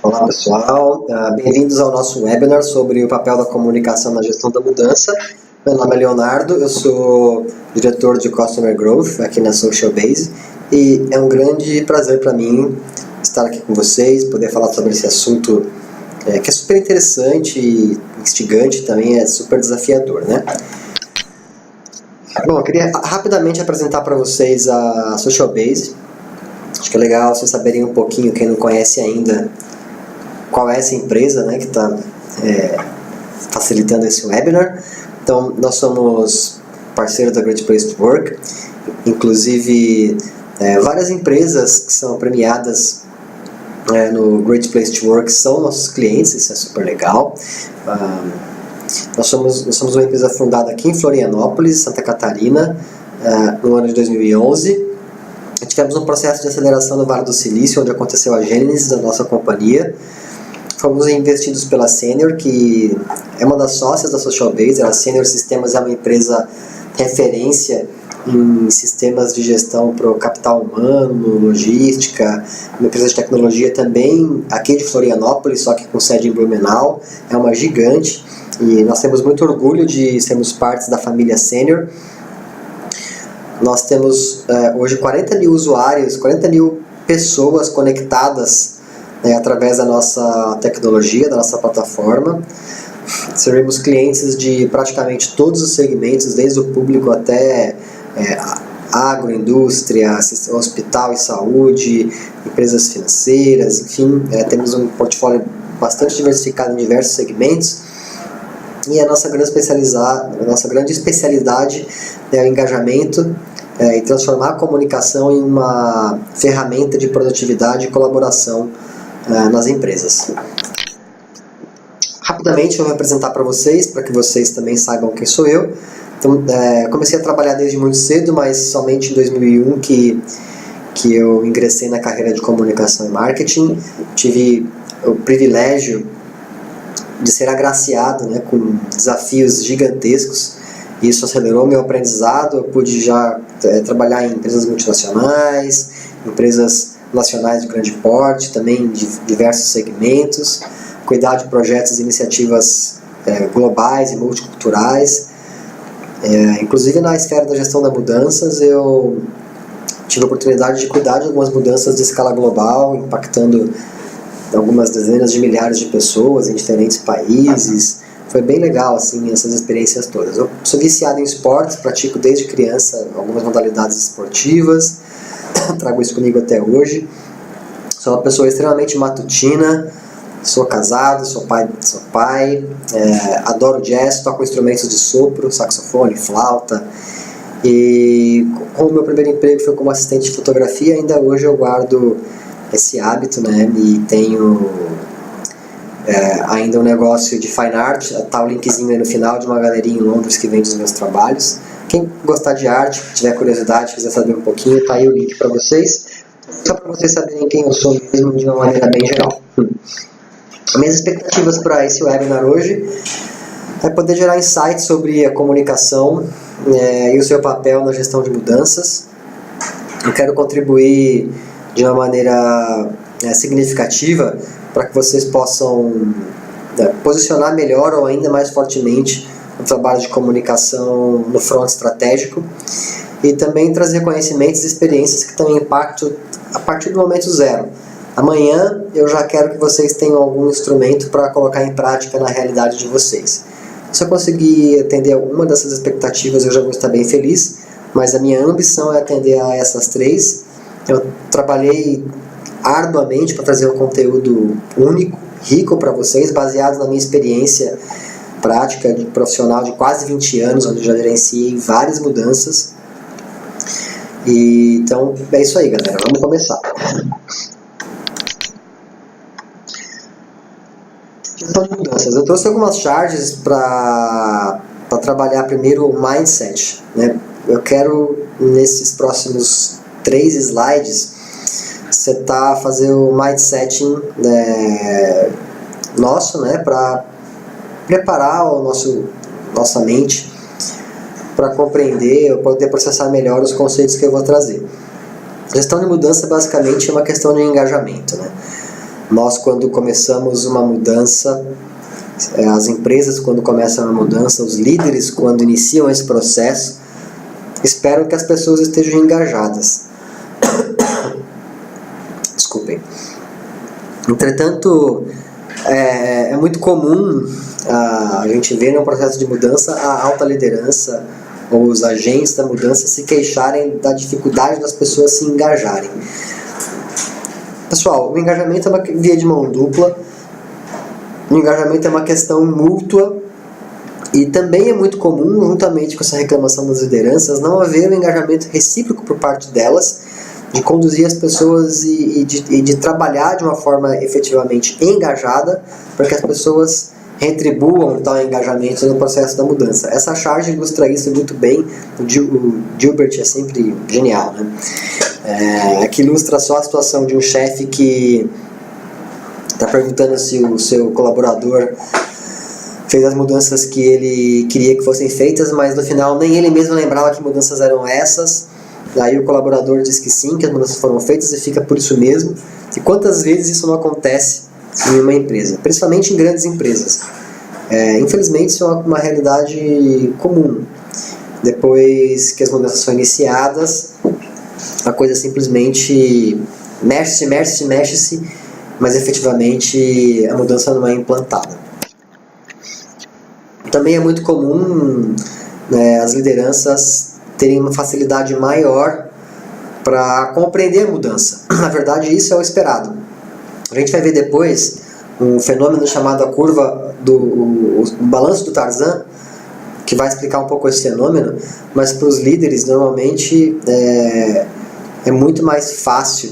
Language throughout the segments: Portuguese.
Olá pessoal, bem-vindos ao nosso webinar sobre o papel da comunicação na gestão da mudança. Meu nome é Leonardo, eu sou diretor de Customer Growth aqui na Socialbase e é um grande prazer para mim estar aqui com vocês, poder falar sobre esse assunto que é super interessante e instigante, também é super desafiador, né? Bom, eu queria rapidamente apresentar para vocês a Socialbase. Acho que é legal vocês saberem um pouquinho, quem não conhece ainda, qual é essa empresa, né, que está facilitando esse webinar. Então, nós somos parceiros da Great Place to Work, inclusive várias empresas que são premiadas no Great Place to Work são nossos clientes, isso é super legal. Nós somos uma empresa fundada aqui em Florianópolis, Santa Catarina, no ano de 2011. Tivemos um processo de aceleração no Vale do Silício, onde aconteceu a gênese da nossa companhia. Fomos investidos pela Senior, que é uma das sócias da Socialbase. A Senior Sistemas é uma empresa referência em sistemas de gestão para o capital humano, logística, uma empresa de tecnologia também aqui de Florianópolis, só que com sede em Blumenau. É uma gigante e nós temos muito orgulho de sermos parte da família Senior. Nós temos hoje 40 mil usuários, 40 mil pessoas conectadas através da nossa tecnologia, da nossa plataforma. Servimos clientes de praticamente todos os segmentos, desde o público até agroindústria, hospital e saúde, empresas financeiras, enfim, temos um portfólio bastante diversificado em diversos segmentos. E a nossa grande especialidade é o engajamento e transformar a comunicação em uma ferramenta de produtividade e colaboração nas empresas. Rapidamente eu vou apresentar para vocês, para que vocês também saibam quem sou eu. Então, comecei a trabalhar desde muito cedo, mas somente em 2001 que eu ingressei na carreira de comunicação e marketing. Tive o privilégio de ser agraciado, né, com desafios gigantescos. Isso acelerou meu aprendizado. Eu pude já trabalhar em empresas multinacionais, empresas nacionais de grande porte, também de diversos segmentos, cuidar de projetos e iniciativas globais e multiculturais. Inclusive na esfera da gestão das mudanças, eu tive a oportunidade de cuidar de algumas mudanças de escala global, impactando algumas dezenas de milhares de pessoas em diferentes países. Foi bem legal, assim, essas experiências todas. Eu sou viciado em esportes, pratico desde criança algumas modalidades esportivas, trago isso comigo até hoje. Sou uma pessoa extremamente matutina, sou casado, sou pai, adoro jazz, toco instrumentos de sopro, saxofone, flauta. E como o meu primeiro emprego foi como assistente de fotografia, ainda hoje eu guardo esse hábito, né, e tenho ainda um negócio de fine art. Tá o linkzinho aí no final de uma galeria em Londres que vende os meus trabalhos. Quem gostar de arte, tiver curiosidade, quiser saber um pouquinho, tá aí o link para vocês, só para vocês saberem quem eu sou mesmo de uma maneira bem geral. Minhas expectativas para esse webinar hoje é poder gerar insights sobre a comunicação e o seu papel na gestão de mudanças. Eu quero contribuir de uma maneira significativa para que vocês possam posicionar melhor ou ainda mais fortemente o trabalho de comunicação no front estratégico e também trazer conhecimentos e experiências que tenham impacto a partir do momento zero. Amanhã eu já quero que vocês tenham algum instrumento para colocar em prática na realidade de vocês. Se eu conseguir atender alguma dessas expectativas, eu já vou estar bem feliz, mas a minha ambição é atender a essas três. Eu trabalhei arduamente para trazer um conteúdo único, rico para vocês, baseado na minha experiência prática de profissional de quase 20 anos, onde eu já gerenciei várias mudanças. E, então, é isso aí, galera. Vamos começar. Gestão de mudanças. Eu trouxe algumas charges para trabalhar primeiro o mindset, né? Eu quero, nesses próximos 3 slides, fazer o mindset nosso, né, para preparar nossa mente para compreender ou poder processar melhor os conceitos que eu vou trazer. Gestão de mudança basicamente é uma questão de engajamento, né? Nós, quando começamos uma mudança, as empresas, quando começam uma mudança, os líderes, quando iniciam esse processo, esperam que as pessoas estejam engajadas. Desculpem. Entretanto, é muito comum a gente ver no processo de mudança a alta liderança ou os agentes da mudança se queixarem da dificuldade das pessoas se engajarem. Pessoal, o engajamento é uma via de mão dupla, o engajamento é uma questão mútua e também é muito comum, juntamente com essa reclamação das lideranças, não haver um engajamento recíproco por parte delas, de conduzir as pessoas e de trabalhar de uma forma efetivamente engajada para que as pessoas retribuam tal engajamento no processo da mudança. Essa charge ilustra isso muito bem, o Gilbert é sempre genial, né? Aqui ilustra só a situação de um chefe que está perguntando se o seu colaborador fez as mudanças que ele queria que fossem feitas, mas no final nem ele mesmo lembrava que mudanças eram essas. Aí o colaborador diz que sim, que as mudanças foram feitas e fica por isso mesmo. E quantas vezes isso não acontece em uma empresa, principalmente em grandes empresas? Infelizmente isso é uma realidade comum. Depois que as mudanças são iniciadas, a coisa simplesmente mexe-se, mas efetivamente a mudança não é implantada. Também é muito comum as lideranças terem uma facilidade maior para compreender a mudança. Na verdade, isso é o esperado. A gente vai ver depois um fenômeno chamado a curva do balanço do Tarzan, que vai explicar um pouco esse fenômeno, mas para os líderes, normalmente, é muito mais fácil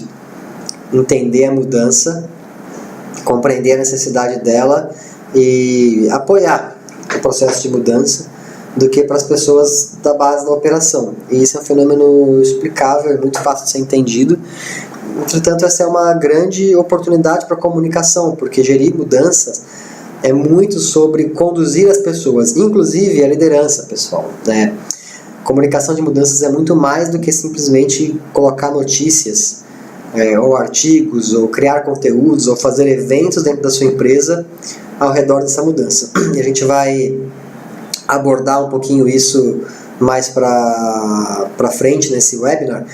entender a mudança, compreender a necessidade dela e apoiar o processo de mudança do que para as pessoas da base da operação. E isso é um fenômeno explicável, é muito fácil de ser entendido. Entretanto, essa é uma grande oportunidade para a comunicação, porque gerir mudanças é muito sobre conduzir as pessoas, inclusive a liderança, pessoal, né? Comunicação de mudanças é muito mais do que simplesmente colocar notícias, ou artigos, ou criar conteúdos, ou fazer eventos dentro da sua empresa ao redor dessa mudança. E a gente vai abordar um pouquinho isso mais para frente nesse webinar.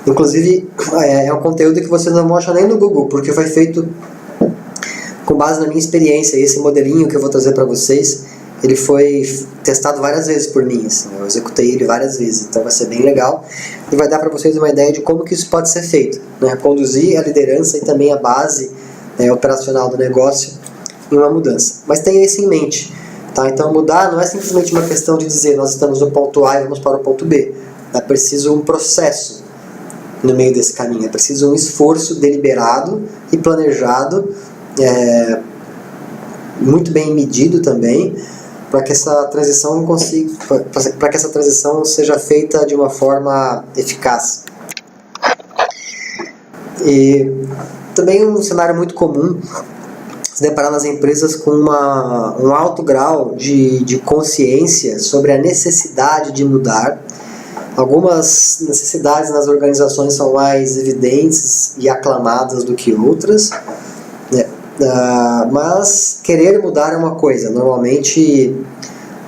Inclusive, é um conteúdo que vocês não vão achar nem no Google, porque foi feito com base na minha experiência. Esse modelinho que eu vou trazer para vocês, ele foi testado várias vezes por mim, assim, eu executei ele várias vezes, então vai ser bem legal e vai dar para vocês uma ideia de como que isso pode ser feito, né? Conduzir a liderança e também a base operacional do negócio em uma mudança. Mas tenha isso em mente, tá? Então mudar não é simplesmente uma questão de dizer nós estamos no ponto A e vamos para o ponto B. É preciso um processo no meio desse caminho, é preciso um esforço deliberado e planejado, muito bem medido também, para que essa transição seja feita de uma forma eficaz. E também um cenário muito comum se deparar nas empresas com um alto grau de consciência sobre a necessidade de mudar. Algumas necessidades nas organizações são mais evidentes e aclamadas do que outras, né? Mas querer mudar é uma coisa, normalmente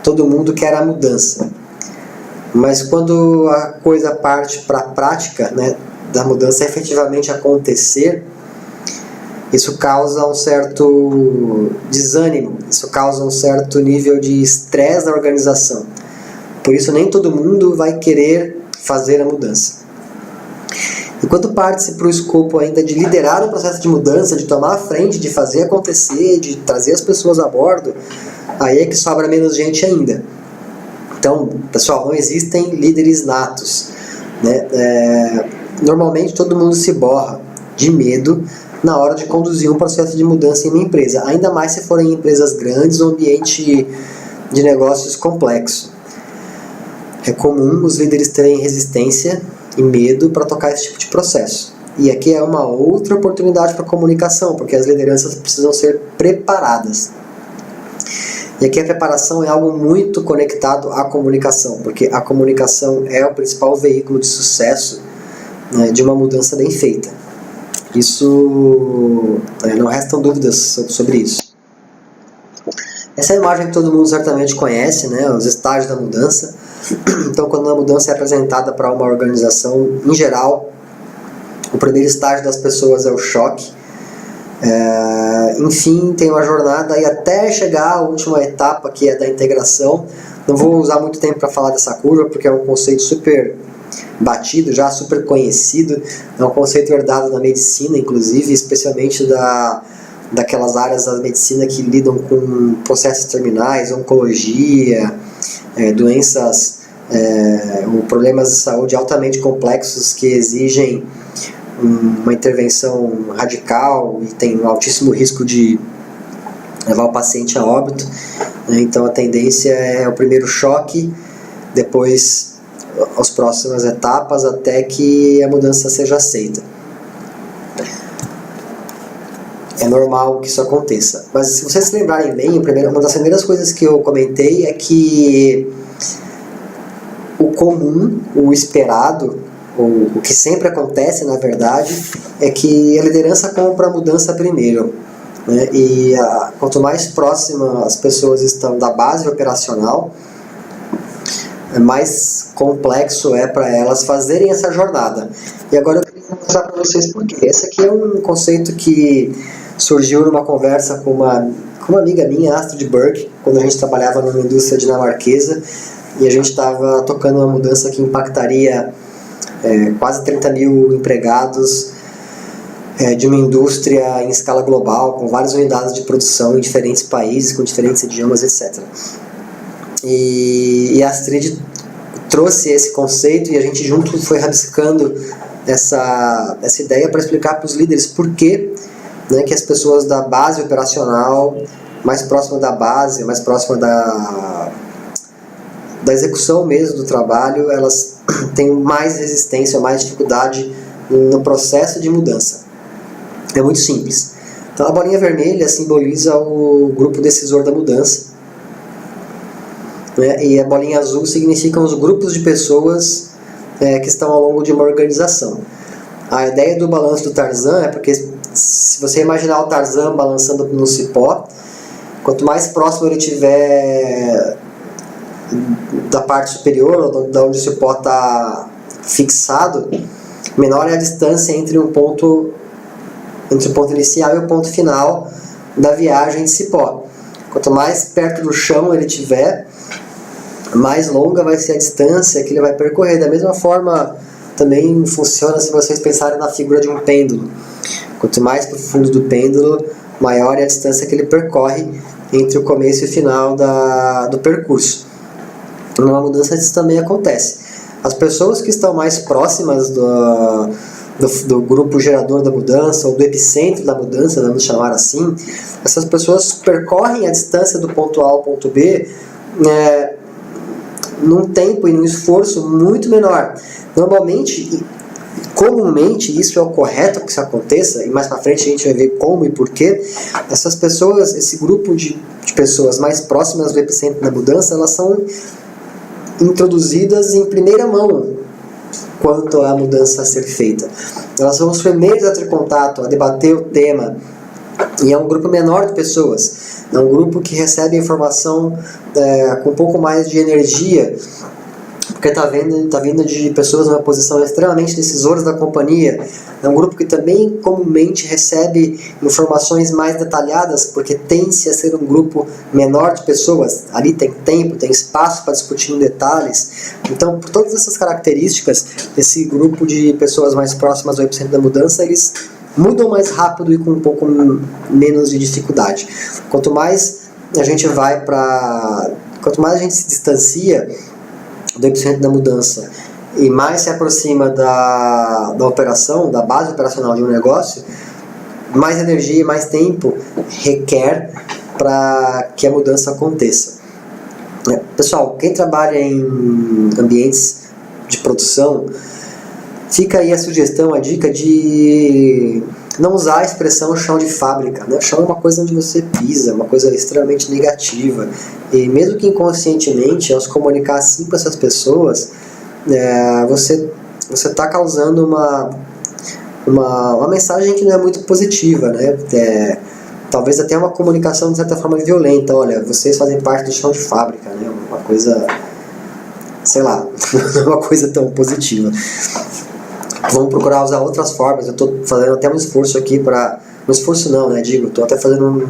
todo mundo quer a mudança, mas quando a coisa parte para a prática, né, da mudança efetivamente acontecer, isso causa um certo desânimo, isso causa um certo nível de estresse na organização. Por isso nem todo mundo vai querer fazer a mudança. E quando parte-se para o escopo ainda de liderar o processo de mudança, de tomar a frente, de fazer acontecer, de trazer as pessoas a bordo, aí é que sobra menos gente ainda. Então, pessoal, não existem líderes natos, né? Normalmente todo mundo se borra de medo na hora de conduzir um processo de mudança em uma empresa, ainda mais se forem empresas grandes ou ambiente de negócios complexo. É comum os líderes terem resistência e medo para tocar esse tipo de processo. E aqui é uma outra oportunidade para comunicação, porque as lideranças precisam ser preparadas. E aqui a preparação é algo muito conectado à comunicação, porque a comunicação é o principal veículo de sucesso, né, de uma mudança bem feita. Isso não restam dúvidas sobre isso. Essa é a imagem que todo mundo certamente conhece, né? Os estágios da mudança. Então, quando a mudança é apresentada para uma organização, em geral, o primeiro estágio das pessoas é o choque. Enfim, tem uma jornada e até chegar à última etapa, que é da integração. Não vou usar muito tempo para falar dessa curva, porque é um conceito super batido, já super conhecido. É um conceito herdado na medicina, inclusive, especialmente daquelas áreas da medicina que lidam com processos terminais, oncologia, doenças ou problemas de saúde altamente complexos que exigem uma intervenção radical e tem um altíssimo risco de levar o paciente a óbito. Então a tendência é o primeiro choque, depois as próximas etapas até que a mudança seja aceita. É normal que isso aconteça. Mas se vocês se lembrarem bem, uma das primeiras coisas que eu comentei é que o comum, o esperado, o que sempre acontece, na verdade, é que a liderança compra a mudança primeiro, né? E quanto mais próxima as pessoas estão da base operacional, mais complexo é para elas fazerem essa jornada. E agora eu queria mostrar para vocês por quê. Esse aqui é um conceito que surgiu numa conversa com uma amiga minha, Astrid Burke, quando a gente trabalhava numa indústria dinamarquesa, e a gente estava tocando uma mudança que impactaria quase 30 mil empregados de uma indústria em escala global, com várias unidades de produção em diferentes países, com diferentes idiomas, etc. E a Astrid trouxe esse conceito e a gente junto foi rabiscando essa ideia para explicar para os líderes por que, né, que as pessoas da base operacional, mais próxima da base, mais próxima da execução mesmo do trabalho, elas têm mais resistência, mais dificuldade no processo de mudança. É muito simples. Então a bolinha vermelha simboliza o grupo decisor da mudança, né, e a bolinha azul significam os grupos de pessoas que estão ao longo de uma organização. A ideia do balanço do Tarzan é porque, se você imaginar o Tarzan balançando no cipó, quanto mais próximo ele estiver da parte superior, da onde o cipó está fixado, menor é a distância entre o ponto inicial e o ponto final da viagem de cipó. Quanto mais perto do chão ele estiver, mais longa vai ser a distância que ele vai percorrer. Da mesma forma também funciona se vocês pensarem na figura de um pêndulo. Quanto mais para o fundo do pêndulo, maior é a distância que ele percorre entre o começo e o final do percurso. Numa mudança isso também acontece. As pessoas que estão mais próximas do grupo gerador da mudança, ou do epicentro da mudança, vamos chamar assim, essas pessoas percorrem a distância do ponto A ao ponto B num tempo e num esforço muito menor. Normalmente, comumente, isso é o correto que isso aconteça, e mais pra frente a gente vai ver como e porquê. Essas pessoas, esse grupo de pessoas mais próximas do epicentro da mudança, elas são introduzidas em primeira mão quanto à mudança a ser feita. Elas são os primeiros a ter contato, a debater o tema, e é um grupo menor de pessoas. É um grupo que recebe informação com um pouco mais de energia, porque está vindo de pessoas numa posição extremamente decisoras da companhia. É um grupo que também comumente recebe informações mais detalhadas, porque tende-se a ser um grupo menor de pessoas. Ali tem tempo, tem espaço para discutir em detalhes. Então, por todas essas características, esse grupo de pessoas mais próximas ao epicentro da mudança, eles mudam mais rápido e com um pouco menos de dificuldade. Quanto mais a gente se distancia do epicentro da mudança e mais se aproxima da operação, da base operacional de um negócio, mais energia e mais tempo requer para que a mudança aconteça. Pessoal, quem trabalha em ambientes de produção, fica aí a sugestão, a dica de não usar a expressão chão de fábrica, né? Chão é uma coisa onde você pisa, uma coisa extremamente negativa. E mesmo que inconscientemente, ao se comunicar assim com essas pessoas, você está causando uma mensagem que não é muito positiva, né? Talvez até uma comunicação de certa forma violenta. Olha, vocês fazem parte do chão de fábrica, né? Uma coisa, sei lá, não é uma coisa tão positiva. Vamos procurar usar outras formas. Eu estou fazendo até um esforço aqui para... Um esforço não, né? Estou até fazendo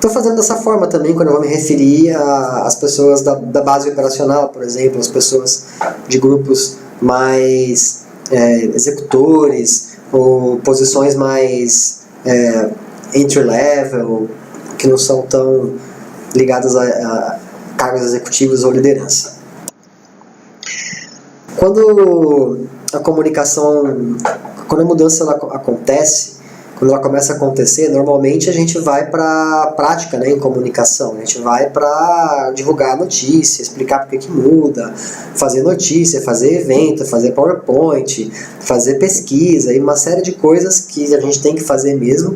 Estou fazendo dessa forma também quando eu vou me referir às pessoas da base operacional, por exemplo, as pessoas de grupos mais executores ou posições mais entry-level, que não são tão ligadas a cargos executivos ou liderança. Quando a comunicação, quando a mudança acontece, quando ela começa a acontecer, normalmente a gente vai para a prática, né, em comunicação. A gente vai para divulgar a notícia, explicar por que muda, fazer notícia, fazer evento, fazer PowerPoint, fazer pesquisa e uma série de coisas que a gente tem que fazer mesmo,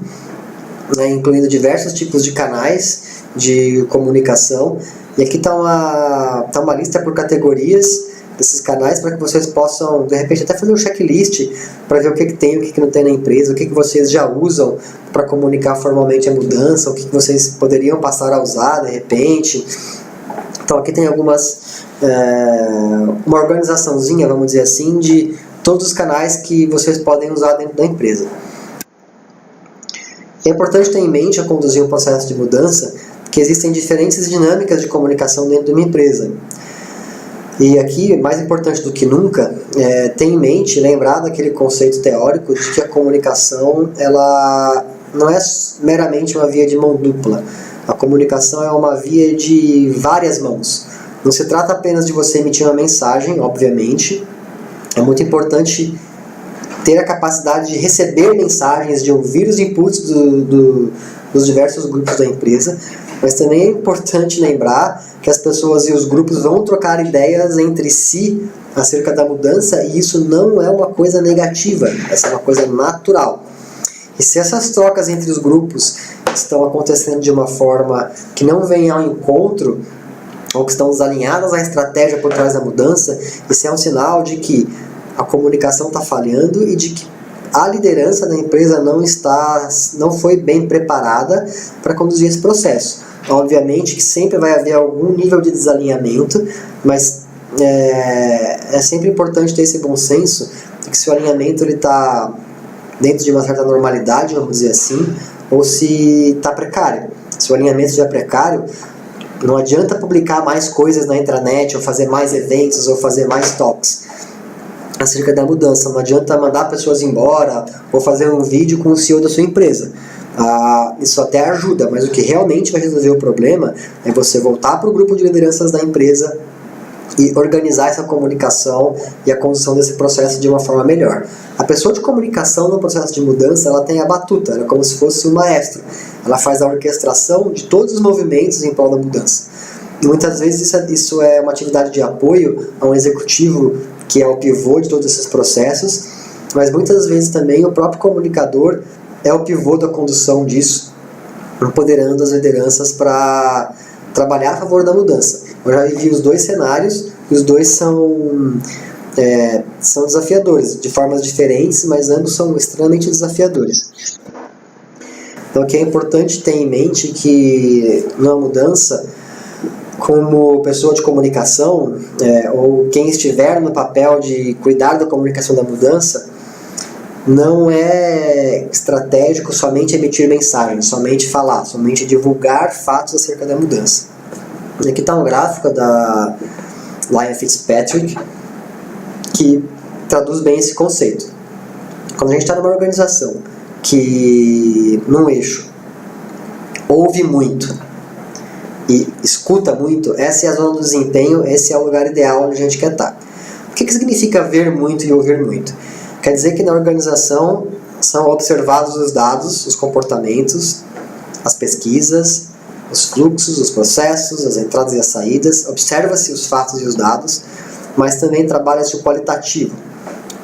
né, incluindo diversos tipos de canais de comunicação. E aqui está uma lista por categorias desses canais para que vocês possam, de repente, até fazer um checklist para ver o que tem, o que não tem na empresa, o que vocês já usam para comunicar formalmente a mudança, o que vocês poderiam passar a usar, de repente. Então aqui tem uma organizaçãozinha, vamos dizer assim, de todos os canais que vocês podem usar dentro da empresa. É importante ter em mente, ao conduzir um processo de mudança, que existem diferentes dinâmicas de comunicação dentro de uma empresa. E aqui, mais importante do que nunca, ter em mente, lembrar daquele conceito teórico de que a comunicação ela não é meramente uma via de mão dupla. A comunicação é uma via de várias mãos. Não se trata apenas de você emitir uma mensagem, obviamente. É muito importante ter a capacidade de receber mensagens, de ouvir os inputs dos diversos grupos da empresa, mas também é importante lembrar que as pessoas e os grupos vão trocar ideias entre si acerca da mudança, e isso não é uma coisa negativa, essa é uma coisa natural. E se essas trocas entre os grupos estão acontecendo de uma forma que não vem ao encontro, ou que estão desalinhadas à estratégia por trás da mudança, isso é um sinal de que a comunicação está falhando e de que a liderança da empresa não foi bem preparada para conduzir esse processo. Obviamente que sempre vai haver algum nível de desalinhamento, mas é sempre importante ter esse bom senso de que se o alinhamento está dentro de uma certa normalidade, vamos dizer assim, ou se está precário. Se o alinhamento já é precário, não adianta publicar mais coisas na intranet, ou fazer mais eventos, ou fazer mais talks acerca da mudança. Não adianta mandar pessoas embora, ou fazer um vídeo com o CEO da sua empresa. Isso até ajuda, mas o que realmente vai resolver o problema é você voltar para o grupo de lideranças da empresa e organizar essa comunicação e a condução desse processo de uma forma melhor. A pessoa de comunicação no processo de mudança, ela tem a batuta, ela é como se fosse um maestro. Ela faz a orquestração de todos os movimentos em prol da mudança. E muitas vezes isso é uma atividade de apoio a um executivo que é o pivô de todos esses processos, mas muitas vezes também o próprio comunicador é o pivô da condução disso, empoderando as lideranças para trabalhar a favor da mudança. Eu já vivi os dois cenários, e os dois são desafiadores, de formas diferentes, mas ambos são extremamente desafiadores. Então aqui é importante ter em mente que numa mudança, como pessoa de comunicação, ou quem estiver no papel de cuidar da comunicação da mudança, não é estratégico somente emitir mensagens, somente falar, somente divulgar fatos acerca da mudança. E aqui está um gráfico da Lion Fitzpatrick que traduz bem esse conceito. Quando a gente está numa organização que, num eixo, ouve muito e escuta muito, essa é a zona do desempenho, esse é o lugar ideal onde a gente quer estar. O que significa ver muito e ouvir muito? Quer dizer que na organização são observados os dados, os comportamentos, as pesquisas, os fluxos, os processos, as entradas e as saídas, observa-se os fatos e os dados, mas também trabalha-se o qualitativo.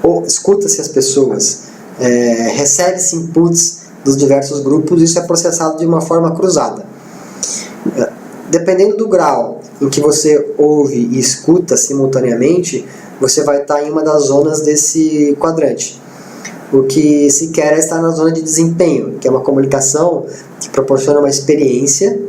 Ou escuta-se as pessoas, recebe-se inputs dos diversos grupos, e isso é processado de uma forma cruzada. Dependendo do grau em que você ouve e escuta simultaneamente, você vai estar em uma das zonas desse quadrante. o que se quer é estar na zona de desempenho, que é uma comunicação que proporciona uma experiência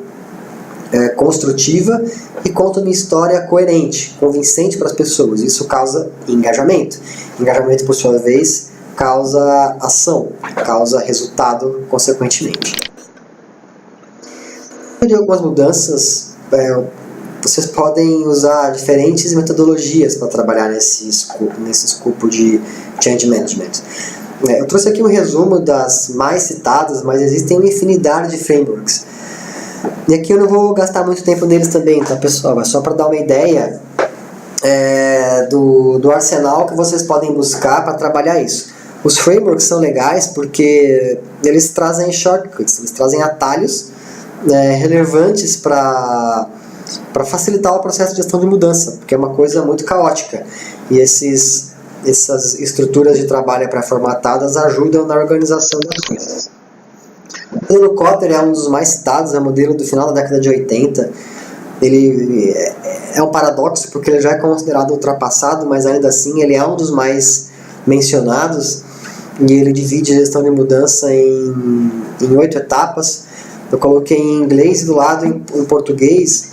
construtiva e conta uma história coerente, convincente para as pessoas. Isso causa engajamento. Engajamento, por sua vez, causa ação, causa resultado consequentemente. De algumas mudanças, vocês podem usar diferentes metodologias para trabalhar nesse escopo de change management. Eu trouxe aqui um resumo das mais citadas, mas existem uma infinidade de frameworks. E aqui eu não vou gastar muito tempo neles também, tá, pessoal? É só para dar uma ideia do arsenal que vocês podem buscar para trabalhar isso. Os frameworks são legais porque eles trazem shortcuts, eles trazem atalhos relevantes para facilitar o processo de gestão de mudança, porque é uma coisa muito caótica. E essas estruturas de trabalho pré-formatadas ajudam na organização das coisas. O modelo Kotter é um dos mais citados, é um modelo do final da década de 80. Ele é um paradoxo porque ele já é considerado ultrapassado, mas ainda assim ele é um dos mais mencionados, e ele divide a gestão de mudança em 8 etapas. Eu coloquei em inglês e do lado em português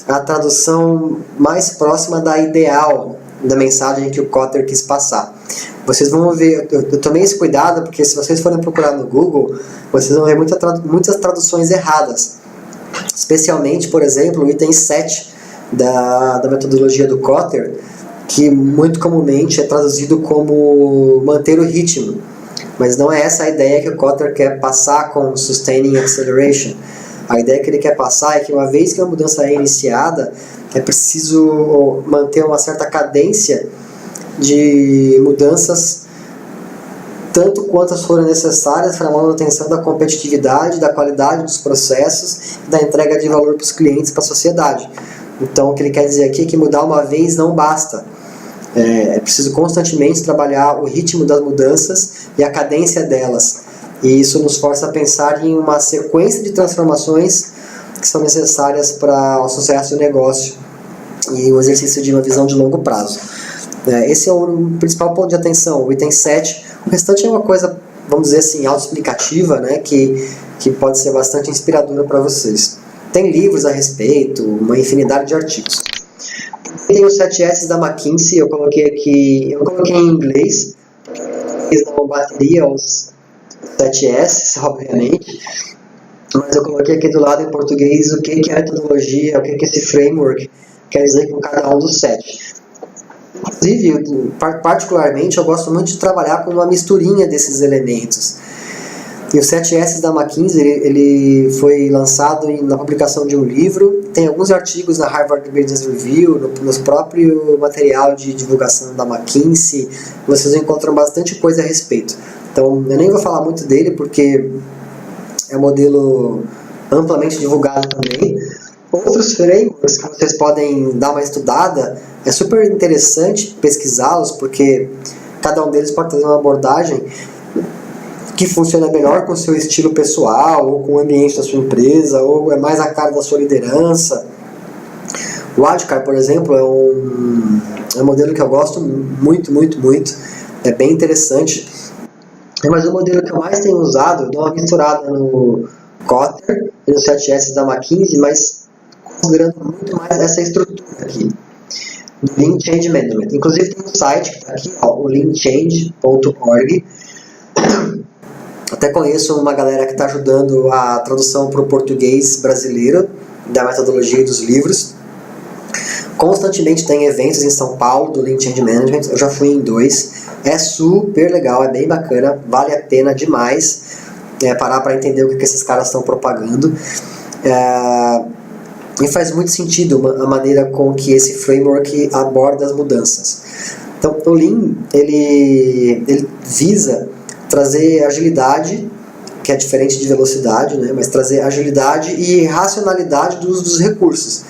a tradução mais próxima da ideal da mensagem que o Kotter quis passar. Vocês vão ver, eu tomei esse cuidado porque se vocês forem procurar no Google, vocês vão ver muitas traduções erradas. Especialmente, por exemplo, o item 7 da metodologia do Kotter, que muito comumente é traduzido como manter o ritmo. Mas não é essa a ideia que o Kotter quer passar com Sustaining Acceleration. A ideia que ele quer passar é que uma vez que a mudança é iniciada, é preciso manter uma certa cadência de mudanças, tanto quantas forem necessárias para a manutenção da competitividade, da qualidade dos processos e da entrega de valor para os clientes, para a sociedade. Então, o que ele quer dizer aqui é que mudar uma vez não basta. É preciso constantemente trabalhar o ritmo das mudanças e a cadência delas. E isso nos força a pensar em uma sequência de transformações que são necessárias para o sucesso do negócio e o exercício de uma visão de longo prazo. Esse é o principal ponto de atenção, o item 7. O restante é uma coisa, vamos dizer assim, autoexplicativa, né, que pode ser bastante inspiradora para vocês. Tem livros a respeito, uma infinidade de artigos. Tem os 7 S da McKinsey, eu coloquei em inglês, eles não bateria os 7 S, obviamente, mas eu coloquei aqui do lado em português o que é a metodologia, o que esse framework quer dizer com cada um dos 7. Inclusive, particularmente, eu gosto muito de trabalhar com uma misturinha desses elementos. E o 7S da McKinsey, ele foi lançado na publicação de um livro, tem alguns artigos na Harvard Business Review, no próprio material de divulgação da McKinsey, vocês encontram bastante coisa a respeito. Então, eu nem vou falar muito dele, porque é um modelo amplamente divulgado também. Outros frameworks que vocês podem dar uma estudada, é super interessante pesquisá-los, porque cada um deles pode trazer uma abordagem que funciona melhor com o seu estilo pessoal, ou com o ambiente da sua empresa, ou é mais a cara da sua liderança. O Adhikar, por exemplo, é um modelo que eu gosto muito, muito, muito. É bem interessante. Mas o modelo que eu mais tenho usado, eu dou uma misturada no Kotter e no 7S da McKinsey, mas considerando muito mais essa estrutura aqui, do Lean Change Management. Inclusive tem um site que está aqui, o leanchange.org. Até conheço uma galera que está ajudando a tradução para o português brasileiro da metodologia e dos livros. Constantemente tem eventos em São Paulo do Lean Change Management, eu já fui em 2. É super legal, é bem bacana, vale a pena demais parar para entender o que esses caras estão propagando. E faz muito sentido a maneira com que esse framework aborda as mudanças. Então, o Lean, ele visa trazer agilidade, que é diferente de velocidade, né? Mas trazer agilidade e racionalidade do uso dos recursos.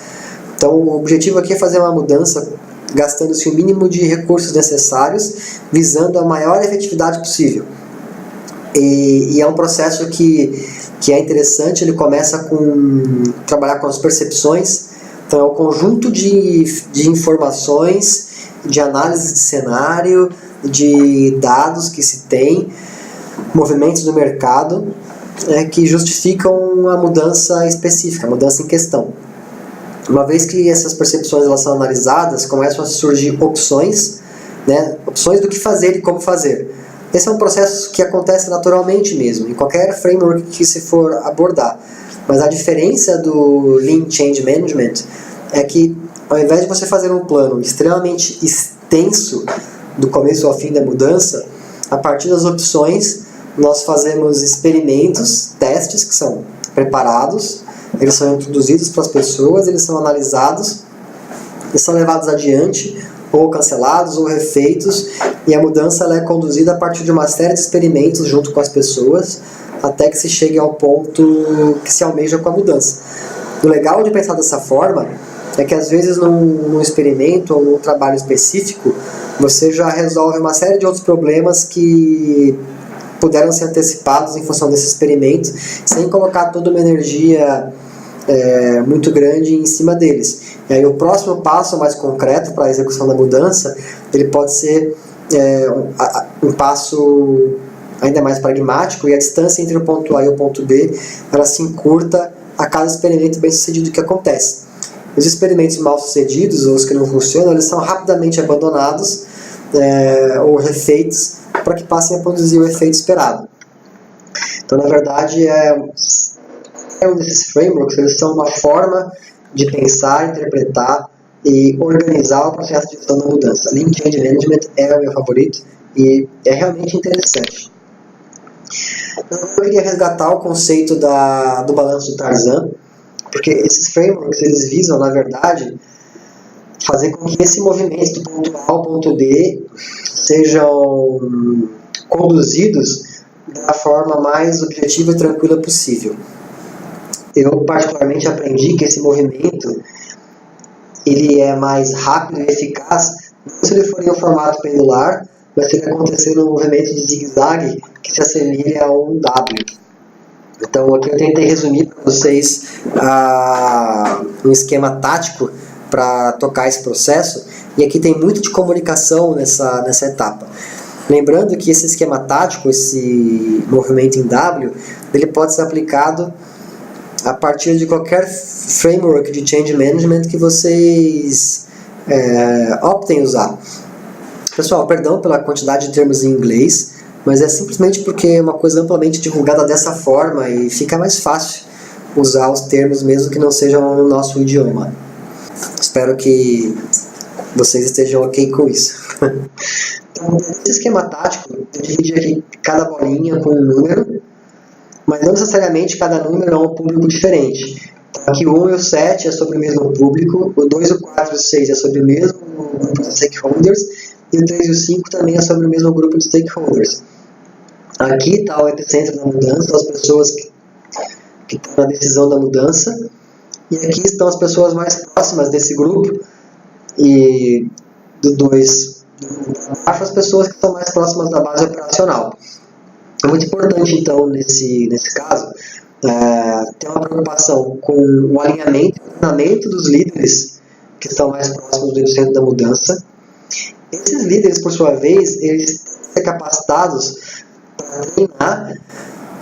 Então, o objetivo aqui é fazer uma mudança gastando-se o mínimo de recursos necessários, visando a maior efetividade possível. E é um processo que é interessante, ele começa com trabalhar com as percepções. Então, é um conjunto de informações, de análise de cenário, de dados que se tem, movimentos do mercado, que justificam a mudança específica, a mudança em questão. Uma vez que essas percepções elas são analisadas, começam a surgir opções, né, opções do que fazer e como fazer. Esse é um processo que acontece naturalmente mesmo, em qualquer framework que se for abordar. Mas a diferença do Lean Change Management é que, ao invés de você fazer um plano extremamente extenso do começo ao fim da mudança, a partir das opções nós fazemos experimentos, testes que são preparados, eles são introduzidos para as pessoas, eles são analisados e são levados adiante, ou cancelados, ou refeitos, e a mudança ela é conduzida a partir de uma série de experimentos junto com as pessoas, até que se chegue ao ponto que se almeja com a mudança. O legal de pensar dessa forma é que às vezes num experimento ou num trabalho específico, você já resolve uma série de outros problemas que puderam ser antecipados em função desse experimento, sem colocar toda uma energia muito grande em cima deles. E aí o próximo passo mais concreto para a execução da mudança, ele pode ser um passo ainda mais pragmático, e a distância entre o ponto A e o ponto B, ela se encurta a cada experimento bem sucedido que acontece. Os experimentos mal sucedidos, ou os que não funcionam, eles são rapidamente abandonados ou refeitos para que passem a produzir o efeito esperado. Então, na verdade, um desses frameworks, eles são uma forma de pensar, interpretar e organizar o processo de gestão da mudança. Lean Change Management é o meu favorito e é realmente interessante. Eu queria resgatar o conceito do balanço de Tarzan, porque esses frameworks eles visam, na verdade, fazer com que esse movimento do ponto A ao ponto B sejam conduzidos da forma mais objetiva e tranquila possível. Eu particularmente aprendi que esse movimento ele é mais rápido e eficaz não se ele for em um formato pendular, mas se ele acontecer num movimento de zigue-zague que se assemelhe a um W. Então aqui eu tentei resumir para vocês um esquema tático para tocar esse processo, e aqui tem muito de comunicação nessa etapa. Lembrando que esse esquema tático, esse movimento em W, ele pode ser aplicado a partir de qualquer framework de change management que vocês optem usar. Pessoal, perdão pela quantidade de termos em inglês, mas é simplesmente porque é uma coisa amplamente divulgada dessa forma e fica mais fácil usar os termos mesmo que não sejam no nosso idioma. Espero que vocês estejam ok com isso. Então, esse esquema tático, eu dividi aqui cada bolinha com um número, mas não necessariamente cada número é um público diferente. Então, aqui o 1 e o 7 é sobre o mesmo público, o 2, o 4 e o 6 é sobre o mesmo grupo de stakeholders, e o 3 e o 5 também é sobre o mesmo grupo de stakeholders. Aqui está o epicentro da mudança, as pessoas que estão na decisão da mudança, e aqui estão as pessoas mais próximas desse grupo, e do 2 abaixo as pessoas que estão mais próximas da base operacional. É muito importante, então, nesse caso, ter uma preocupação com o alinhamento e o treinamento dos líderes que estão mais próximos do epicentro da mudança. Esses líderes, por sua vez, eles têm que ser capacitados para treinar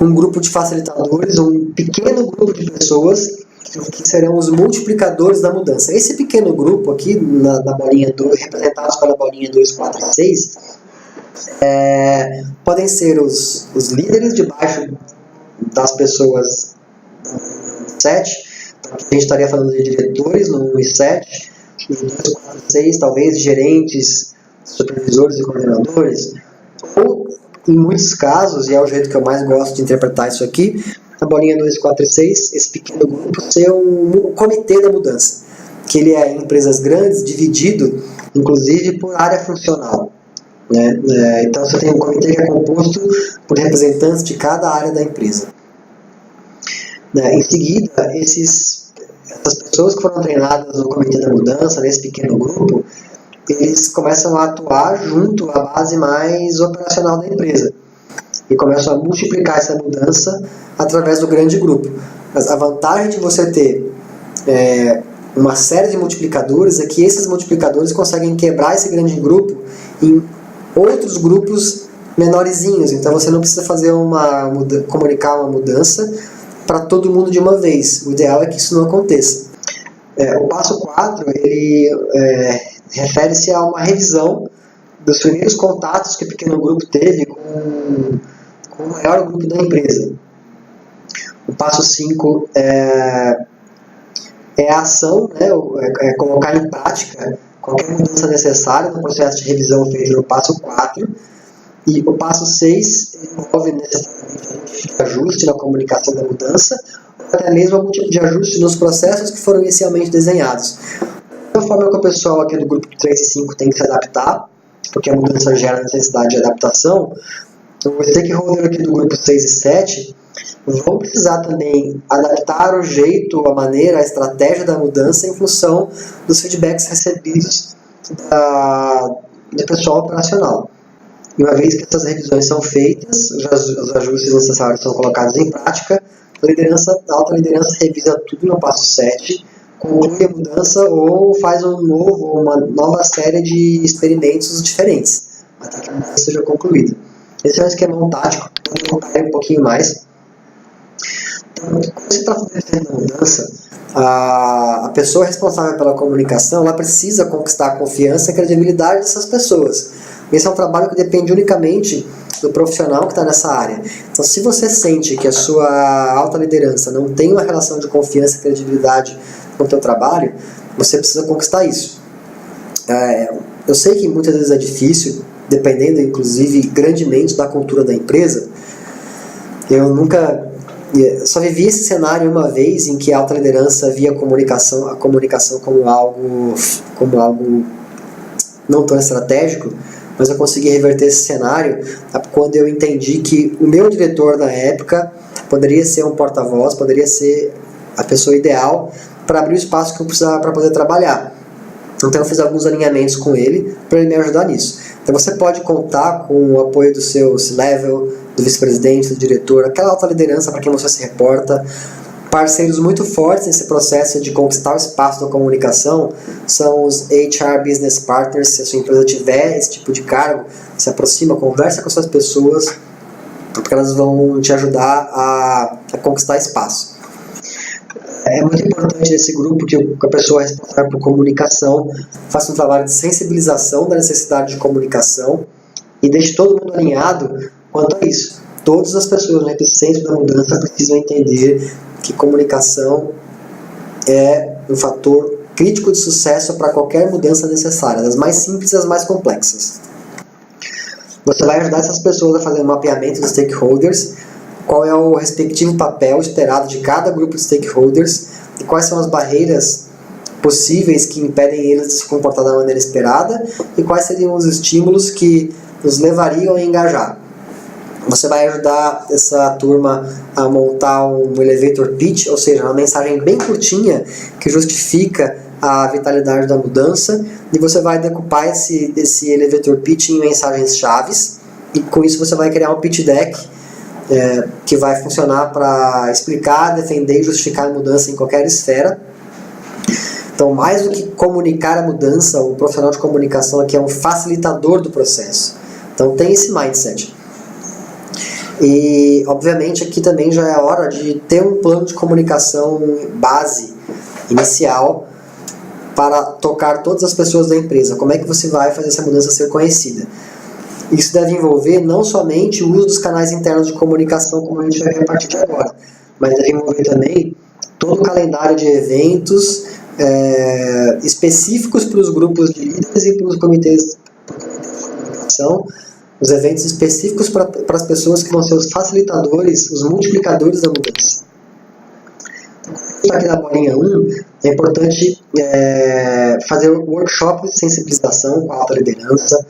um grupo de facilitadores, um pequeno grupo de pessoas que serão os multiplicadores da mudança. Esse pequeno grupo aqui, na bolinha 2, representados pela bolinha 2, 4 e 6, podem ser os líderes debaixo das pessoas 7, então aqui a gente estaria falando de diretores no 1 e 7, e 2, 4 e 6, talvez gerentes, supervisores e coordenadores, ou em muitos casos, e é o jeito que eu mais gosto de interpretar isso aqui, a bolinha 2, 4 e 6, esse pequeno grupo ser um comitê da mudança, que ele é em empresas grandes, dividido, inclusive, por área funcional. Né? Então você tem um comitê que é composto por representantes de cada área da empresa. Né? Em seguida, essas pessoas que foram treinadas no comitê da mudança, nesse pequeno grupo, eles começam a atuar junto à base mais operacional da empresa e começam a multiplicar essa mudança através do grande grupo. Mas a vantagem de você ter uma série de multiplicadores é que esses multiplicadores conseguem quebrar esse grande grupo em outros grupos menorzinhos. Então você não precisa comunicar uma mudança para todo mundo de uma vez. O ideal é que isso não aconteça. O passo 4, ele refere-se a uma revisão dos primeiros contatos que o pequeno grupo teve com o maior grupo da empresa. O passo 5 é a ação, né, é colocar em prática qualquer mudança necessária no processo de revisão feito no passo 4. E o passo 6 envolve necessariamente algum tipo de ajuste na comunicação da mudança, ou até mesmo algum tipo de ajuste nos processos que foram inicialmente desenhados. Da forma que o pessoal aqui do grupo 3 e 5 tem que se adaptar, porque a mudança gera necessidade de adaptação, o stakeholder aqui do grupo 6 e 7 vão precisar também adaptar o jeito, a maneira, a estratégia da mudança em função dos feedbacks recebidos do pessoal operacional. E uma vez que essas revisões são feitas, os ajustes necessários são colocados em prática, a alta liderança revisa tudo no passo 7, conclui a mudança ou faz uma nova série de experimentos diferentes, até que a mudança seja concluída. Esse é um esquema tático, eu vou focar um pouquinho mais. Então, quando se trata da mudança, a pessoa responsável pela comunicação, ela precisa conquistar a confiança e a credibilidade dessas pessoas. Esse é um trabalho que depende unicamente do profissional que está nessa área. Então, se você sente que a sua alta liderança não tem uma relação de confiança e credibilidade com o teu trabalho, você precisa conquistar isso. Eu sei que muitas vezes é difícil, dependendo, inclusive, grandemente da cultura da empresa. Eu só vivi esse cenário uma vez em que a alta liderança via a comunicação como algo não tão estratégico, mas eu consegui reverter esse cenário quando eu entendi que o meu diretor na época poderia ser um porta-voz, poderia ser a pessoa ideal para abrir o espaço que eu precisava para poder trabalhar. Então eu fiz alguns alinhamentos com ele para ele me ajudar nisso. Então você pode contar com o apoio do seu C-level, do vice-presidente, do diretor, aquela alta liderança para quem você se reporta. Parceiros muito fortes nesse processo de conquistar o espaço da comunicação são os HR Business Partners. Se a sua empresa tiver esse tipo de cargo, se aproxima, conversa com essas pessoas, porque elas vão te ajudar a conquistar espaço. É muito importante nesse grupo que a pessoa responsável por comunicação faça um trabalho de sensibilização da necessidade de comunicação e deixe todo mundo alinhado quanto a isso. Todas as pessoas no epicentro da mudança precisam entender que comunicação é um fator crítico de sucesso para qualquer mudança necessária, das mais simples às mais complexas. Você vai ajudar essas pessoas a fazer um mapeamento dos stakeholders, qual é o respectivo papel esperado de cada grupo de stakeholders e quais são as barreiras possíveis que impedem eles de se comportar da maneira esperada e quais seriam os estímulos que os levariam a engajar. Você vai ajudar essa turma a montar um elevator pitch, ou seja, uma mensagem bem curtinha que justifica a vitalidade da mudança, e você vai decupar esse elevator pitch em mensagens chaves, e com isso você vai criar um pitch deck que vai funcionar para explicar, defender e justificar a mudança em qualquer esfera. Então, mais do que comunicar a mudança, o profissional de comunicação aqui é um facilitador do processo. Então, tem esse mindset. E, obviamente, aqui também já é a hora de ter um plano de comunicação base, inicial, para tocar todas as pessoas da empresa. Como é que você vai fazer essa mudança ser conhecida? Isso deve envolver não somente o uso dos canais internos de comunicação, como a gente vai ver a partir de agora, mas deve envolver também todo o calendário de eventos específicos para os grupos de líderes e para os comitês de comunicação, os eventos específicos para as pessoas que vão ser os facilitadores, os multiplicadores da mudança. Então, aqui na bolinha 1, é importante fazer workshops de sensibilização com a alta liderança,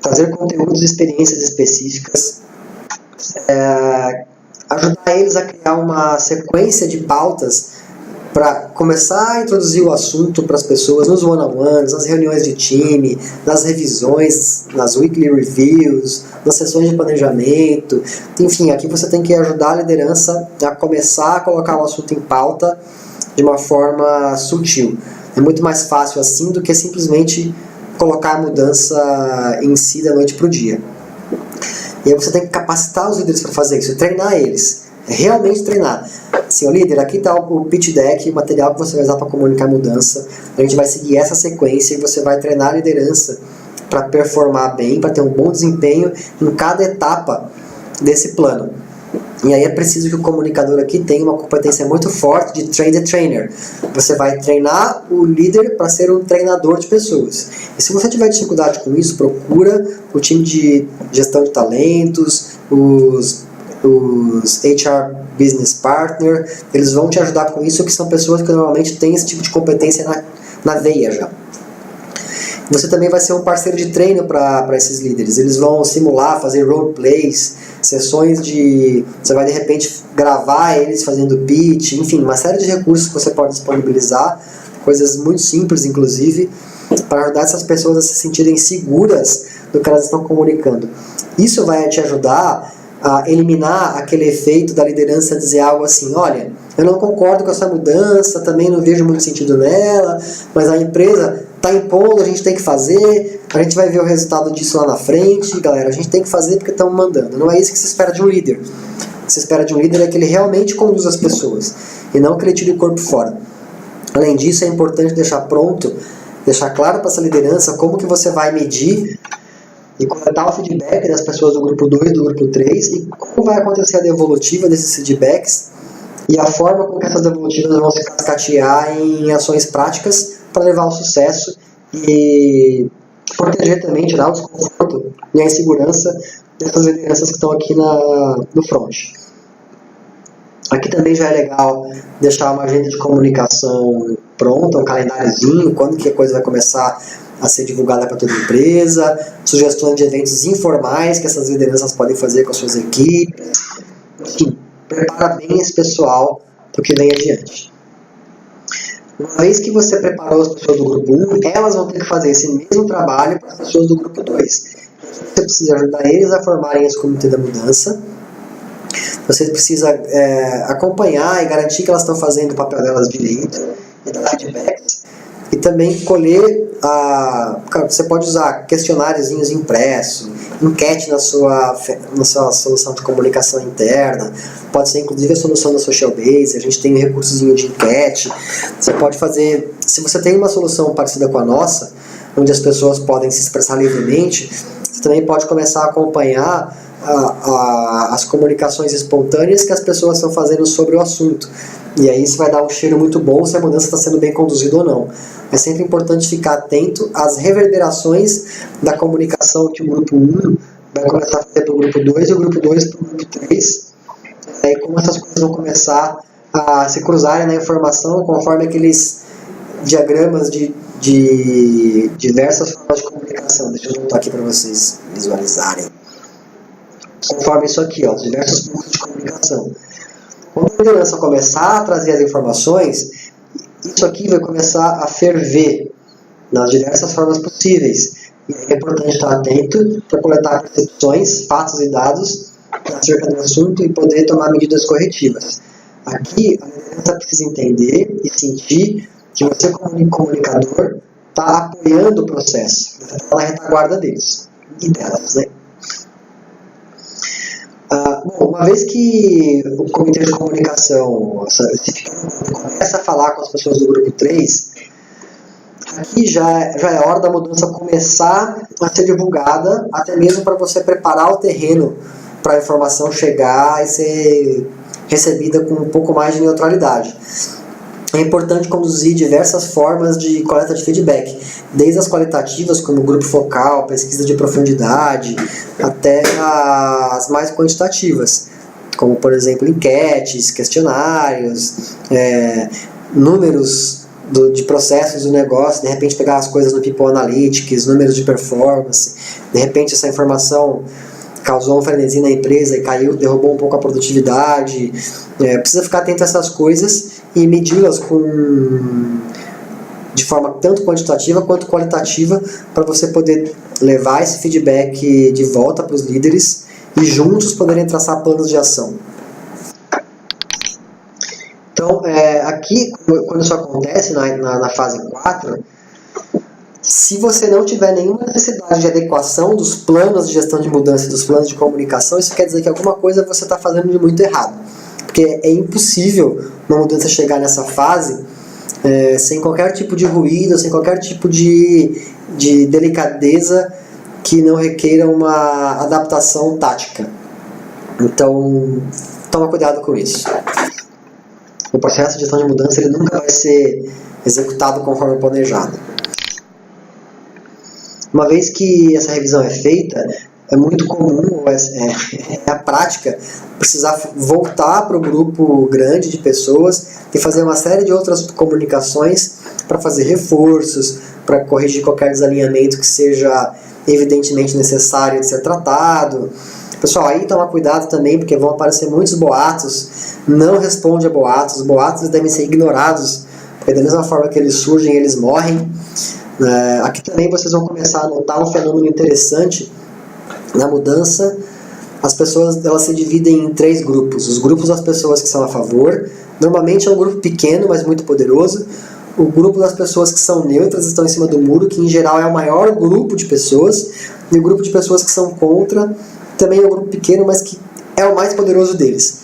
fazer conteúdos e experiências específicas, ajudar eles a criar uma sequência de pautas para começar a introduzir o assunto para as pessoas nos one-on-ones, nas reuniões de time, nas revisões, nas weekly reviews, nas sessões de planejamento. Enfim, aqui você tem que ajudar a liderança a começar a colocar o assunto em pauta de uma forma sutil. É muito mais fácil assim do que simplesmente colocar a mudança em si da noite para o dia. E aí você tem que capacitar os líderes para fazer isso, treinar eles, realmente treinar. Assim, líder, aqui está o pitch deck, o material que você vai usar para comunicar a mudança, a gente vai seguir essa sequência e você vai treinar a liderança para performar bem, para ter um bom desempenho em cada etapa desse plano. E aí é preciso que o comunicador aqui tenha uma competência muito forte de train the trainer. Você vai treinar o líder para ser um treinador de pessoas. E se você tiver dificuldade com isso, procura o time de gestão de talentos, os HR Business Partner, eles vão te ajudar com isso, que são pessoas que normalmente têm esse tipo de competência na veia já. Você também vai ser um parceiro de treino para esses líderes. Eles vão simular, fazer roleplays, sessões de... Você vai de repente gravar eles fazendo pitch, enfim, uma série de recursos que você pode disponibilizar, coisas muito simples inclusive, para ajudar essas pessoas a se sentirem seguras do que elas estão comunicando. Isso vai te ajudar a eliminar aquele efeito da liderança dizer algo assim: olha, eu não concordo com essa mudança, também não vejo muito sentido nela, mas a empresa está impondo, a gente tem que fazer, a gente vai ver o resultado disso lá na frente, galera, a gente tem que fazer porque estão mandando. Não é isso que se espera de um líder. O que se espera de um líder é que ele realmente conduza as pessoas, e não que ele tire o corpo fora. Além disso, é importante deixar pronto, deixar claro para essa liderança como que você vai medir e coletar o feedback das pessoas do grupo 2 e do grupo 3, e como vai acontecer a devolutiva desses feedbacks, e a forma como essas devolutivas vão se cascatear em ações práticas para levar ao sucesso e proteger também, tirar o desconforto e a insegurança dessas lideranças que estão aqui no front. Aqui também já é legal deixar uma agenda de comunicação pronta, um calendáriozinho, quando que a coisa vai começar a ser divulgada para toda a empresa, sugestões de eventos informais que essas lideranças podem fazer com as suas equipes. Enfim, prepara bem esse pessoal para o que vem adiante. Uma vez que você preparou as pessoas do grupo 1, elas vão ter que fazer esse mesmo trabalho para as pessoas do grupo 2. Você precisa ajudar eles a formarem esse comitê da mudança. Você precisa acompanhar e garantir que elas estão fazendo o papel delas direito, e dar feedbacks. E também colher, você pode usar questionáriozinhos impressos, enquete na sua solução de comunicação interna, pode ser inclusive a solução da Socialbase, a gente tem um recursozinho de enquete. Você pode fazer, se você tem uma solução parecida com a nossa, onde as pessoas podem se expressar livremente, você também pode começar a acompanhar as comunicações espontâneas que as pessoas estão fazendo sobre o assunto. E aí isso vai dar um cheiro muito bom se a mudança está sendo bem conduzida ou não. É sempre importante ficar atento às reverberações da comunicação que o grupo 1 vai começar a fazer para o grupo 2 e o grupo 2 para o grupo 3. E como essas coisas vão começar a se cruzarem na informação conforme aqueles diagramas de diversas formas de comunicação. Deixa eu voltar aqui para vocês visualizarem. Conforme isso aqui, os diversos pontos de comunicação. Quando a liderança começar a trazer as informações, isso aqui vai começar a ferver nas diversas formas possíveis. E é importante estar atento para coletar percepções, fatos e dados acerca do assunto e poder tomar medidas corretivas. Aqui, a liderança precisa entender e sentir que você, como comunicador, está apoiando o processo, está na retaguarda deles e delas, né? Bom, uma vez que o comitê de comunicação começa a falar com as pessoas do grupo 3, aqui já é hora da mudança começar a ser divulgada, até mesmo para você preparar o terreno para a informação chegar e ser recebida com um pouco mais de neutralidade. É importante conduzir diversas formas de coleta de feedback, desde as qualitativas, como grupo focal, pesquisa de profundidade, até as mais quantitativas, como, por exemplo, enquetes, questionários, números de processos do negócio, de repente pegar as coisas no People Analytics, números de performance, de repente essa informação causou um frenesi na empresa e derrubou um pouco a produtividade. Precisa ficar atento a essas coisas e medi-las de forma tanto quantitativa quanto qualitativa para você poder levar esse feedback de volta para os líderes e juntos poderem traçar planos de ação. Então, aqui, quando isso acontece na fase 4, Se você não tiver nenhuma necessidade de adequação dos planos de gestão de mudança e dos planos de comunicação, isso quer dizer que alguma coisa você está fazendo de muito errado. Porque é impossível uma mudança chegar nessa fase sem qualquer tipo de ruído, sem qualquer tipo de delicadeza que não requeira uma adaptação tática. Então, toma cuidado com isso. O processo de gestão de mudança ele nunca vai ser executado conforme planejado. Uma vez que essa revisão é feita, é muito comum, é a prática, precisar voltar para o grupo grande de pessoas e fazer uma série de outras comunicações para fazer reforços, para corrigir qualquer desalinhamento que seja evidentemente necessário de ser tratado. Pessoal, aí toma cuidado também, porque vão aparecer muitos boatos. Não responde a boatos. Os boatos devem ser ignorados, porque da mesma forma que eles surgem, eles morrem. Aqui também vocês vão começar a notar um fenômeno interessante na mudança. As pessoas elas se dividem em 3 grupos. Os grupos das pessoas que são a favor, normalmente é um grupo pequeno, mas muito poderoso. O grupo das pessoas que são neutras, estão em cima do muro, que em geral é o maior grupo de pessoas. E o grupo de pessoas que são contra, também é um grupo pequeno, mas que é o mais poderoso deles.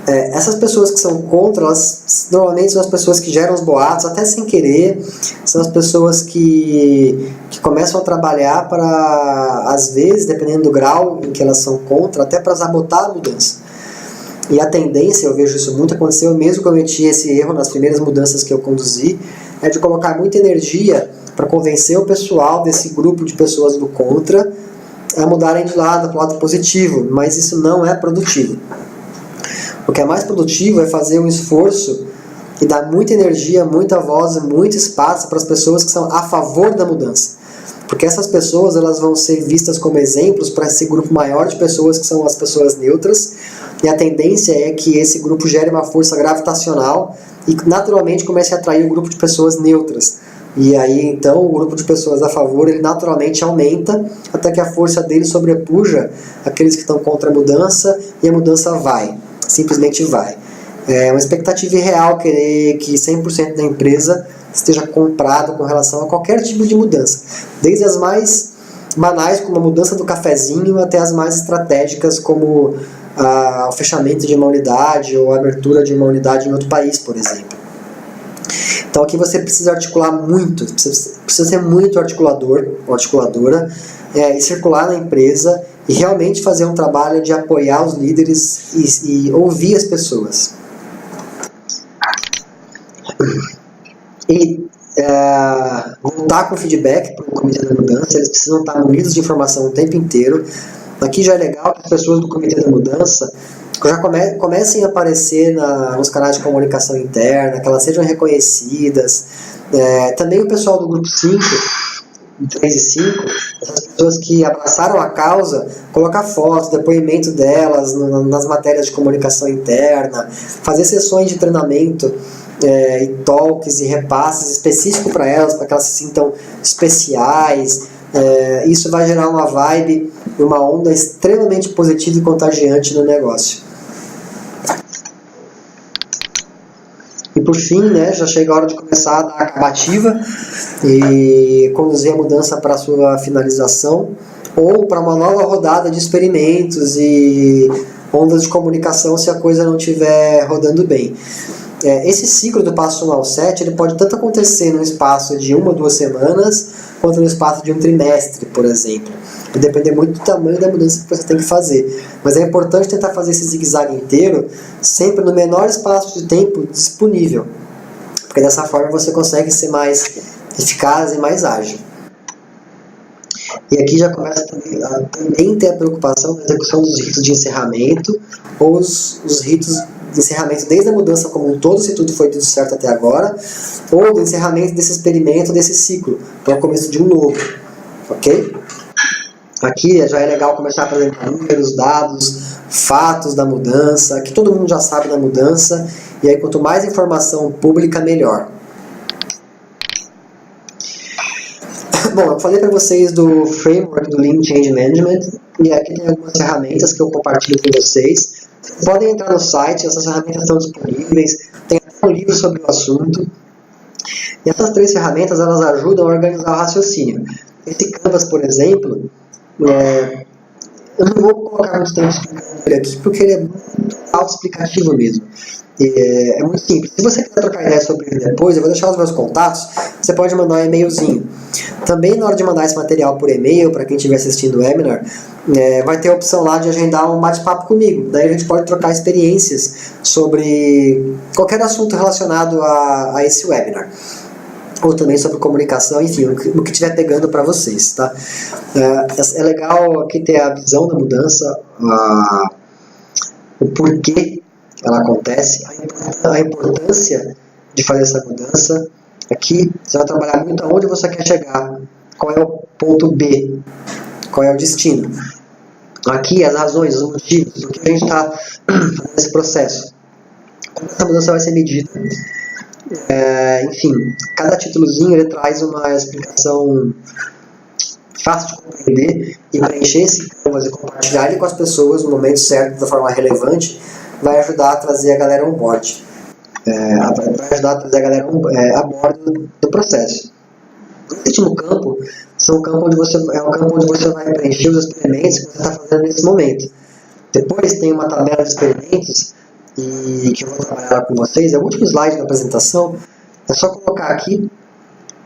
Essas pessoas que são contra, elas normalmente são as pessoas que geram os boatos, até sem querer. São as pessoas que começam a trabalhar para, às vezes, dependendo do grau em que elas são contra, até para sabotar a mudança. E a tendência, eu vejo isso muito acontecer, eu mesmo cometi esse erro nas primeiras mudanças que eu conduzi, é de colocar muita energia para convencer o pessoal desse grupo de pessoas do contra a mudarem de lado, para o lado positivo, mas isso não é produtivo. O que é mais produtivo é fazer um esforço e dar muita energia, muita voz e muito espaço para as pessoas que são a favor da mudança. Porque essas pessoas elas vão ser vistas como exemplos para esse grupo maior de pessoas que são as pessoas neutras, e a tendência é que esse grupo gere uma força gravitacional e naturalmente comece a atrair um grupo de pessoas neutras. E aí então o grupo de pessoas a favor ele naturalmente aumenta até que a força dele sobrepuja aqueles que estão contra a mudança, e a mudança vai, simplesmente vai. É uma expectativa irreal querer que 100% da empresa esteja comprado com relação a qualquer tipo de mudança, desde as mais banais como a mudança do cafezinho até as mais estratégicas como o fechamento de uma unidade ou a abertura de uma unidade em outro país, por exemplo. Então aqui você precisa articular muito, precisa ser muito articulador ou articuladora, e circular na empresa e realmente fazer um trabalho de apoiar os líderes e ouvir as pessoas. E voltar com feedback para o comitê da mudança, eles precisam estar munidos de informação o tempo inteiro. Aqui já é legal que as pessoas do comitê da mudança já comecem a aparecer nos canais de comunicação interna, que elas sejam reconhecidas. Também o pessoal do grupo 5, 3 e 5, essas pessoas que abraçaram a causa, colocar fotos, depoimento delas nas matérias de comunicação interna, fazer sessões de treinamento e talks e repasses específicos para elas que elas se sintam especiais. Isso vai gerar uma vibe, uma onda extremamente positiva e contagiante no negócio. E por fim, já chega a hora de começar a dar a acabativa e conduzir a mudança para a sua finalização ou para uma nova rodada de experimentos e ondas de comunicação se a coisa não estiver rodando bem. Esse ciclo do passo 1 ao 7 ele pode tanto acontecer no espaço de 1 ou 2 semanas quanto no espaço de um trimestre, por exemplo. Vai depender muito do tamanho da mudança que você tem que fazer. Mas é importante tentar fazer esse zigue-zague inteiro sempre no menor espaço de tempo disponível. Porque dessa forma você consegue ser mais eficaz e mais ágil. E aqui já começa a também ter a preocupação da execução dos ritos de encerramento ou os ritos de encerramento desde a mudança como um todo, se tudo foi tudo certo até agora, ou do encerramento desse experimento, desse ciclo, para o começo de um novo. Ok? Aqui já é legal começar a apresentar números, dados, fatos da mudança, que todo mundo já sabe da mudança, e aí quanto mais informação pública, melhor. Bom, eu falei para vocês do framework do Lean Change Management, e aqui tem algumas ferramentas que eu compartilho com vocês. Vocês podem entrar no site, essas ferramentas estão disponíveis, tem até um livro sobre o assunto. E essas 3 ferramentas, elas ajudam a organizar o raciocínio. Esse Canvas, por exemplo, eu não vou colocar muito tempo explicando ele aqui, porque ele é muito autoexplicativo mesmo. É muito simples. Se você quiser trocar ideia sobre ele depois, eu vou deixar os meus contatos, você pode mandar um e-mailzinho. Também na hora de mandar esse material por e-mail, para quem estiver assistindo o webinar, vai ter a opção lá de agendar um bate-papo comigo. Daí a gente pode trocar experiências sobre qualquer assunto relacionado a esse webinar. Ou também sobre comunicação, enfim, o que estiver pegando para vocês, tá? É legal aqui ter a visão da mudança, o porquê ela acontece, a importância de fazer essa mudança. Aqui você vai trabalhar muito aonde você quer chegar, qual é o ponto B, qual é o destino. Aqui as razões, os motivos, o que a gente está fazendo nesse processo, como essa mudança vai ser medida. Enfim, cada títulozinho ele traz uma explicação fácil de compreender, e preencher esse canvas e compartilhar ele com as pessoas no momento certo, da forma relevante, vai ajudar a trazer a galera on board, vai ajudar a trazer a galera a bordo do processo. O último campo é um campo onde você vai preencher os experimentos que você está fazendo nesse momento. Depois tem uma tabela de experimentos e que eu vou trabalhar com vocês. É o último slide da apresentação. É só colocar aqui.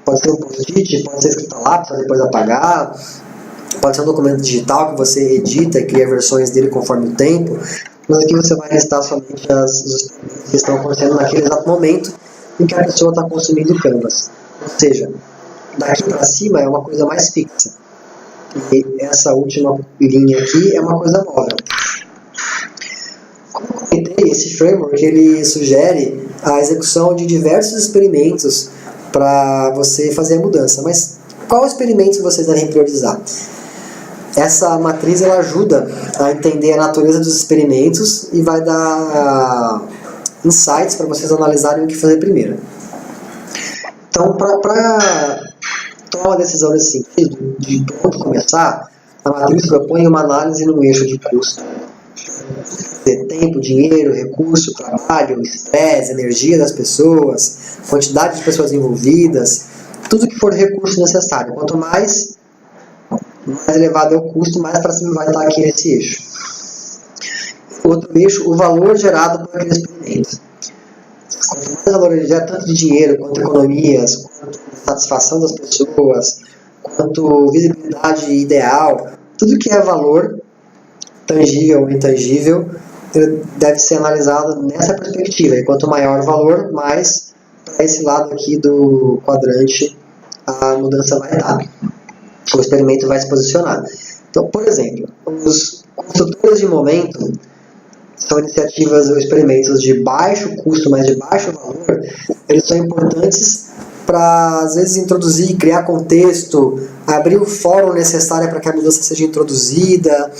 Pode ser um post-it, pode ser escrito a lápis para depois apagar. Pode ser um documento digital que você edita e cria versões dele conforme o tempo. Mas aqui você vai listar somente os experimentos que estão acontecendo naquele exato momento em que a pessoa está consumindo o Canvas. Ou seja, daqui para cima é uma coisa mais fixa. E essa última linha aqui é uma coisa móvel. Como eu comentei, esse framework ele sugere a execução de diversos experimentos para você fazer a mudança. Mas qual experimento vocês devem priorizar? Essa matriz ela ajuda a entender a natureza dos experimentos e vai dar insights para vocês analisarem o que fazer primeiro. Então, para tomar uma decisão nesse sentido, de onde começar, a matriz propõe uma análise no eixo de custo. Tempo, dinheiro, recurso, trabalho, estresse, energia das pessoas, quantidade de pessoas envolvidas, tudo que for recurso necessário. Quanto mais elevado é o custo, mais para cima vai estar aqui nesse eixo. Outro eixo, o valor gerado por aquele experimento. Quanto mais valor ele gera, tanto de dinheiro, quanto economias, quanto satisfação das pessoas, quanto visibilidade ideal, tudo que é valor, tangível ou intangível, deve ser analisado nessa perspectiva. E quanto maior o valor, mais para esse lado aqui do quadrante a mudança vai estar. O experimento vai se posicionar. Então, por exemplo, os construtores de momento são iniciativas ou experimentos de baixo custo, mas de baixo valor. Eles são importantes para, às vezes, introduzir, criar contexto, abrir o fórum necessário para que a mudança seja introduzida.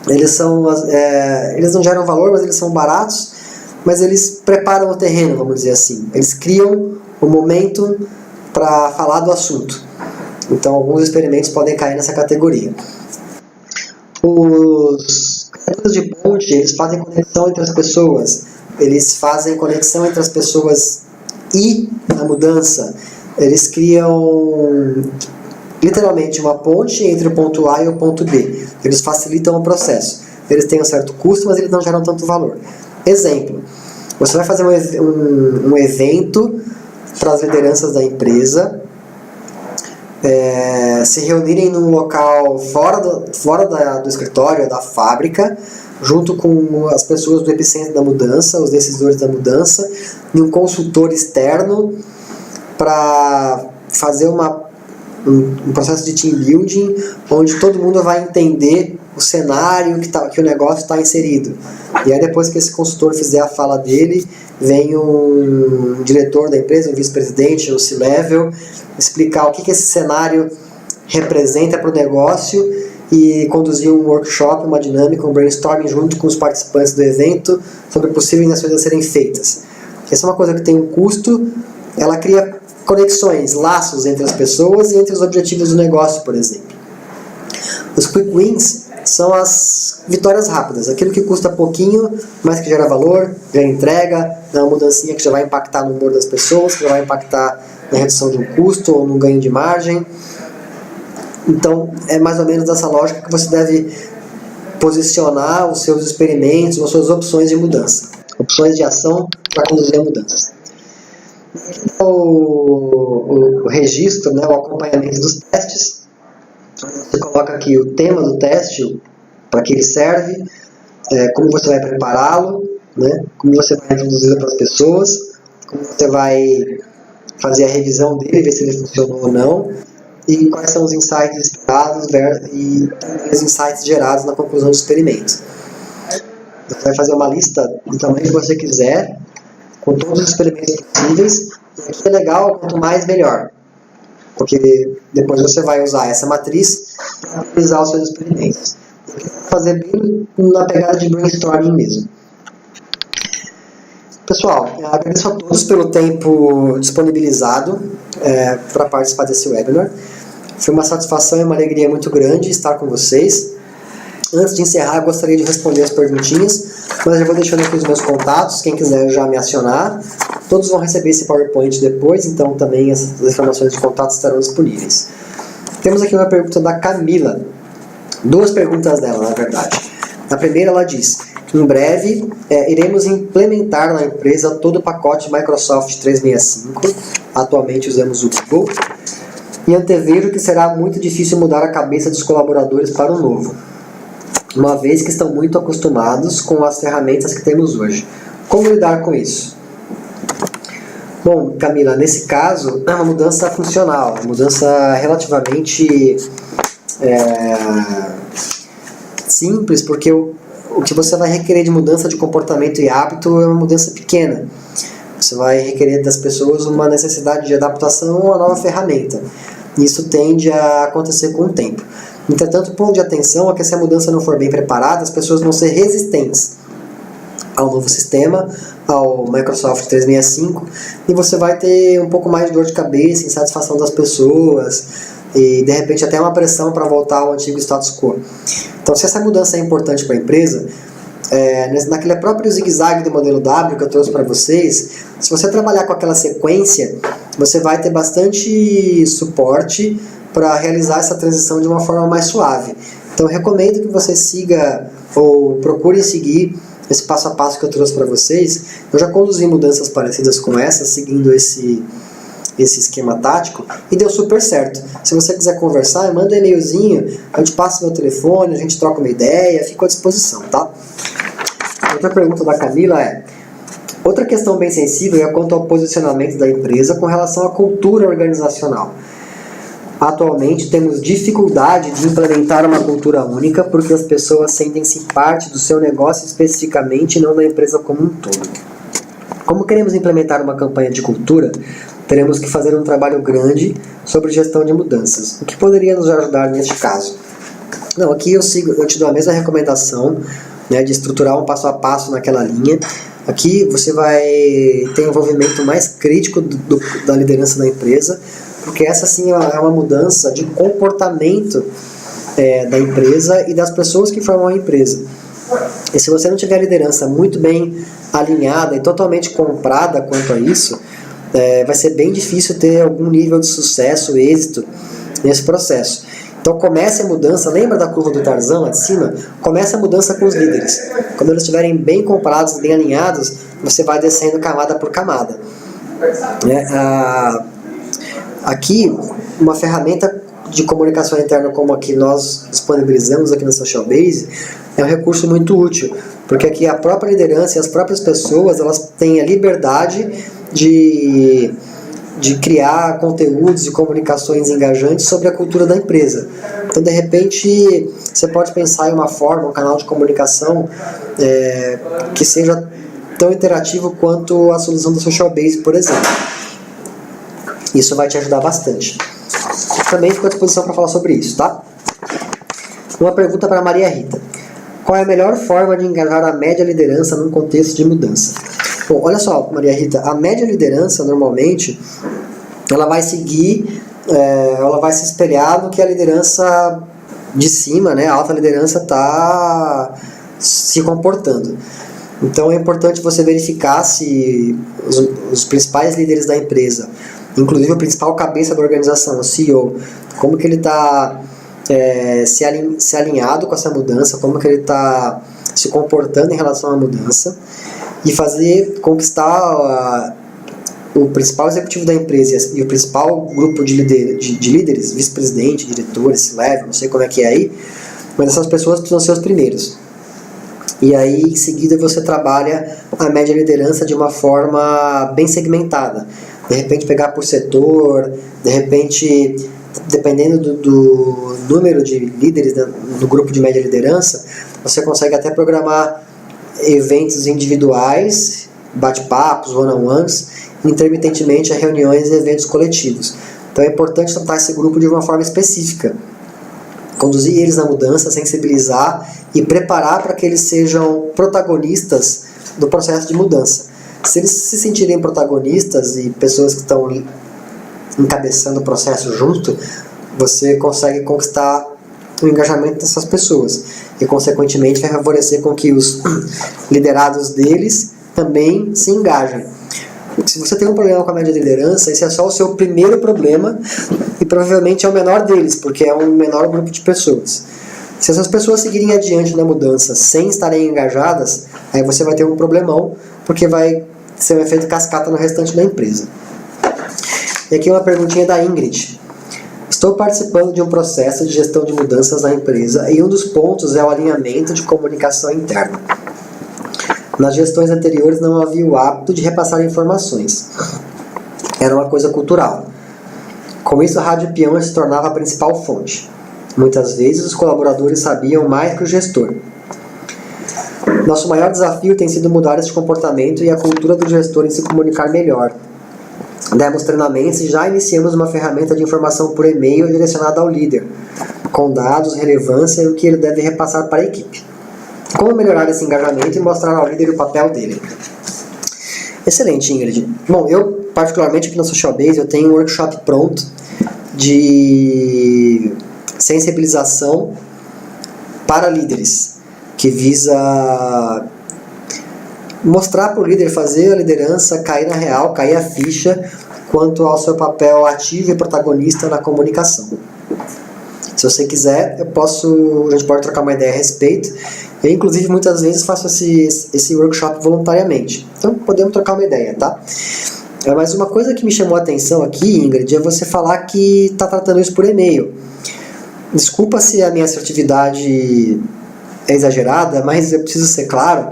Eles não geram valor, mas eles são baratos, mas eles preparam o terreno, vamos dizer assim. Eles criam o momento para falar do assunto. Então, alguns experimentos podem cair nessa categoria. Os criadores de ponte, eles fazem conexão entre as pessoas. Eles fazem conexão entre as pessoas e a mudança. Eles criam literalmente uma ponte entre o ponto A e o ponto B. Eles facilitam o processo. Eles têm um certo custo, mas eles não geram tanto valor. Exemplo, você vai fazer um evento para as lideranças da empresa, se reunirem num local fora do escritório, da fábrica, junto com as pessoas do epicentro da mudança, os decisores da mudança, e um consultor externo para fazer um processo de team building, onde todo mundo vai entender o cenário que o negócio está inserido. E aí depois que esse consultor fizer a fala dele, vem um diretor da empresa, um vice-presidente, um C-level, explicar o que esse cenário representa para o negócio e conduzir um workshop, uma dinâmica, um brainstorming junto com os participantes do evento sobre possíveis ações a serem feitas. Essa é uma coisa que tem um custo, ela cria conexões, laços entre as pessoas e entre os objetivos do negócio, por exemplo. Os quick wins são as vitórias rápidas, aquilo que custa pouquinho, mas que gera valor, gera entrega, dá uma mudancinha que já vai impactar no humor das pessoas, que já vai impactar na redução de um custo ou no ganho de margem. Então, é mais ou menos dessa lógica que você deve posicionar os seus experimentos, as suas opções de mudança, opções de ação para conduzir a mudanças. O registro, né, o acompanhamento dos testes. Você coloca aqui o tema do teste, para que ele serve, como você vai prepará-lo, né, como você vai introduzi-lo para as pessoas, como você vai fazer a revisão dele, ver se ele funcionou ou não, e quais são os insights esperados e os insights gerados na conclusão do experimento. Você vai fazer uma lista do tamanho que você quiser, com todos os experimentos possíveis, e aqui é legal, quanto mais melhor, porque depois você vai usar essa matriz para analisar os seus experimentos. Fazer bem na pegada de brainstorming mesmo. Pessoal, agradeço a todos pelo tempo disponibilizado para participar desse webinar. Foi uma satisfação e uma alegria muito grande estar com vocês. Antes de encerrar, eu gostaria de responder as perguntinhas, mas eu vou deixando aqui os meus contatos, quem quiser já me acionar. Todos vão receber esse PowerPoint depois, então também as informações de contato estarão disponíveis. Temos aqui uma pergunta da Camila. Duas perguntas dela, na verdade. A primeira, ela diz: em breve, iremos implementar na empresa todo o pacote Microsoft 365, atualmente usamos o Google, e antevejo que será muito difícil mudar a cabeça dos colaboradores para o novo, uma vez que estão muito acostumados com as ferramentas que temos hoje. Como lidar com isso? Bom, Camila, nesse caso, é uma mudança funcional, uma mudança relativamente simples, porque o que você vai requerer de mudança de comportamento e hábito é uma mudança pequena. Você vai requerer das pessoas uma necessidade de adaptação a uma nova ferramenta. Isso tende a acontecer com o tempo. Entretanto, o ponto de atenção é que se a mudança não for bem preparada, as pessoas vão ser resistentes ao novo sistema, ao Microsoft 365, e você vai ter um pouco mais de dor de cabeça, insatisfação das pessoas, e de repente até uma pressão para voltar ao antigo status quo. Então, se essa mudança é importante para a empresa, naquele próprio zigue-zague do modelo W que eu trouxe para vocês, se você trabalhar com aquela sequência, você vai ter bastante suporte para realizar essa transição de uma forma mais suave. Então, eu recomendo que você siga ou procure seguir esse passo a passo que eu trouxe para vocês. Eu já conduzi mudanças parecidas com essa, seguindo esse esquema tático, e deu super certo. Se você quiser conversar, manda um e-mailzinho, a gente passa meu telefone, a gente troca uma ideia, fico à disposição, tá? Outra pergunta da Camila é: outra questão bem sensível é quanto ao posicionamento da empresa com relação à cultura organizacional. Atualmente temos dificuldade de implementar uma cultura única porque as pessoas sentem-se parte do seu negócio especificamente e não da empresa como um todo. Como queremos implementar uma campanha de cultura, teremos que fazer um trabalho grande sobre gestão de mudanças. O que poderia nos ajudar neste caso? Não, aqui eu te dou a mesma recomendação, né, de estruturar um passo a passo naquela linha. Aqui você vai ter envolvimento mais crítico da liderança da empresa, porque essa sim é uma mudança de comportamento da empresa e das pessoas que formam a empresa. E se você não tiver a liderança muito bem alinhada e totalmente comprada quanto a isso, vai ser bem difícil ter algum nível de sucesso, êxito nesse processo. Então comece a mudança, lembra da curva do Tarzan lá de cima? Comece a mudança com os líderes. Quando eles estiverem bem comprados, bem alinhados, você vai descendo camada por camada. Aqui, uma ferramenta de comunicação interna como a que nós disponibilizamos aqui na Social Base é um recurso muito útil, porque aqui a própria liderança e as próprias pessoas, elas têm a liberdade de criar conteúdos e comunicações engajantes sobre a cultura da empresa. Então, de repente, você pode pensar em uma forma, um canal de comunicação que seja tão interativo quanto a solução da Social Base, por exemplo. Isso vai te ajudar bastante. Também fico à disposição para falar sobre isso, tá? Uma pergunta para Maria Rita: qual é a melhor forma de engajar a média liderança num contexto de mudança? Bom, olha só, Maria Rita, a média liderança, normalmente, ela vai seguir, ela vai se espelhar no que a liderança de cima, né, a alta liderança está se comportando. Então é importante você verificar se os principais líderes da empresa inclusive o principal cabeça da organização, o CEO, como que ele está se alinhado com essa mudança, como que ele está se comportando em relação à mudança, e conquistar o principal executivo da empresa e o principal grupo de líderes, vice-presidente, diretores, C-level, não sei como é que é aí, mas essas pessoas precisam ser os primeiros. E aí, em seguida, você trabalha a média liderança de uma forma bem segmentada. De repente, pegar por setor, de repente, dependendo do número de líderes do grupo de média liderança, você consegue até programar eventos individuais, bate-papos, one-on-ones, intermitentemente a reuniões e eventos coletivos. Então é importante tratar esse grupo de uma forma específica, conduzir eles na mudança, sensibilizar e preparar para que eles sejam protagonistas do processo de mudança. Se eles se sentirem protagonistas e pessoas que estão encabeçando o processo junto, você consegue conquistar o engajamento dessas pessoas e, consequentemente, vai favorecer com que os liderados deles também se engajem. Se você tem um problema com a média de liderança, esse é só o seu primeiro problema e provavelmente é o menor deles, porque é um menor grupo de pessoas. Se essas pessoas seguirem adiante na mudança sem estarem engajadas, aí você vai ter um problemão, porque vai ser um efeito cascata no restante da empresa. E aqui uma perguntinha da Ingrid. Estou participando de um processo de gestão de mudanças na empresa e um dos pontos é o alinhamento de comunicação interna. Nas gestões anteriores não havia o hábito de repassar informações. Era uma coisa cultural. Com isso, a Rádio Peão se tornava a principal fonte. Muitas vezes, os colaboradores sabiam mais que o gestor. Nosso maior desafio tem sido mudar esse comportamento e a cultura do gestor em se comunicar melhor. Demos treinamentos e já iniciamos uma ferramenta de informação por e-mail direcionada ao líder, com dados, relevância e o que ele deve repassar para a equipe. Como melhorar esse engajamento e mostrar ao líder o papel dele? Excelente, Ingrid. Bom, eu particularmente aqui na Social Base eu tenho um workshop pronto de sensibilização para líderes, que visa mostrar para o líder, fazer a liderança cair na real, cair a ficha quanto ao seu papel ativo e protagonista na comunicação. Se você quiser, a gente pode trocar uma ideia a respeito. Eu, inclusive, muitas vezes faço esse workshop voluntariamente. Então, podemos trocar uma ideia, tá? Mas uma coisa que me chamou a atenção aqui, Ingrid, é você falar que está tratando isso por e-mail. Desculpa se a minha assertividade é exagerada, mas eu preciso ser claro.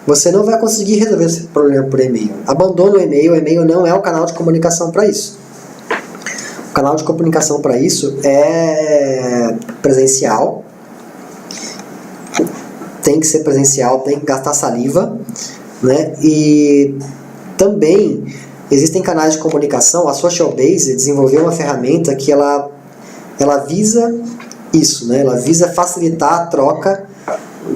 Você não vai conseguir resolver esse problema por e-mail. Abandona o e-mail não é o canal de comunicação para isso. O canal de comunicação para isso é presencial. Tem que ser presencial, tem que gastar saliva, né? E também existem canais de comunicação. A Social Base desenvolveu uma ferramenta que ela visa isso, né? Ela visa facilitar a troca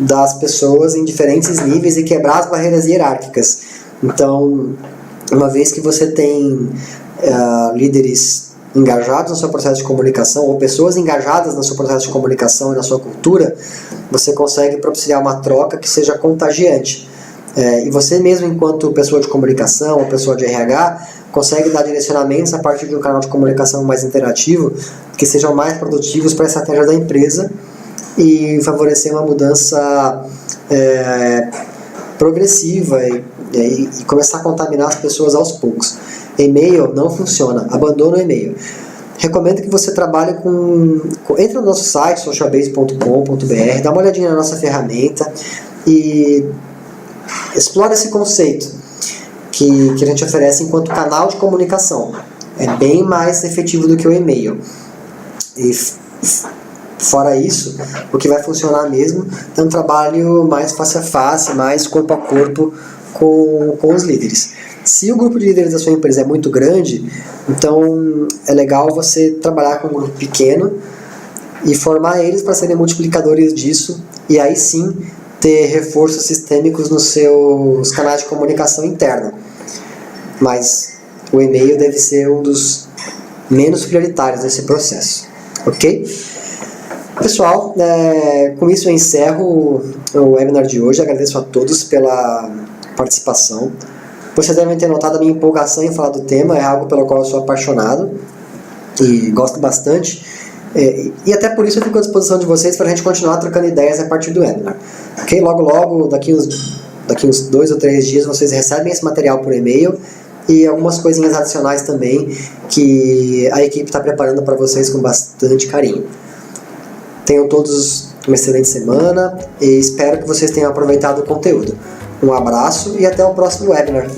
das pessoas em diferentes níveis e quebrar as barreiras hierárquicas. Então, uma vez que você tem líderes engajados no seu processo de comunicação ou pessoas engajadas no seu processo de comunicação e na sua cultura, você consegue propiciar uma troca que seja contagiante. E você mesmo, enquanto pessoa de comunicação ou pessoa de RH, consegue dar direcionamentos a partir de um canal de comunicação mais interativo que sejam mais produtivos para a estratégia da empresa e favorecer uma mudança progressiva e começar a contaminar as pessoas aos poucos. E-mail não funciona, abandona o e-mail. Recomendo que você trabalhe entra no nosso site, socialbase.com.br, dá uma olhadinha na nossa ferramenta e explora esse conceito que a gente oferece enquanto canal de comunicação. É bem mais efetivo do que o e-mail. E fora isso, o que vai funcionar mesmo é um trabalho mais face a face, mais corpo a corpo com os líderes. Se o grupo de líderes da sua empresa é muito grande, então é legal você trabalhar com um grupo pequeno e formar eles para serem multiplicadores disso, e aí sim ter reforços sistêmicos nos seus canais de comunicação interna. Mas o e-mail deve ser um dos menos prioritários nesse processo. Ok? Pessoal, com isso eu encerro o webinar de hoje. Agradeço a todos pela participação. Vocês devem ter notado a minha empolgação em falar do tema, é algo pelo qual eu sou apaixonado e gosto bastante. E até por isso eu fico à disposição de vocês para a gente continuar trocando ideias a partir do webinar. Ok? Logo, daqui uns 2 ou 3 dias, vocês recebem esse material por e-mail e algumas coisinhas adicionais também que a equipe está preparando para vocês com bastante carinho. Tenham todos uma excelente semana e espero que vocês tenham aproveitado o conteúdo. Um abraço e até o próximo webinar.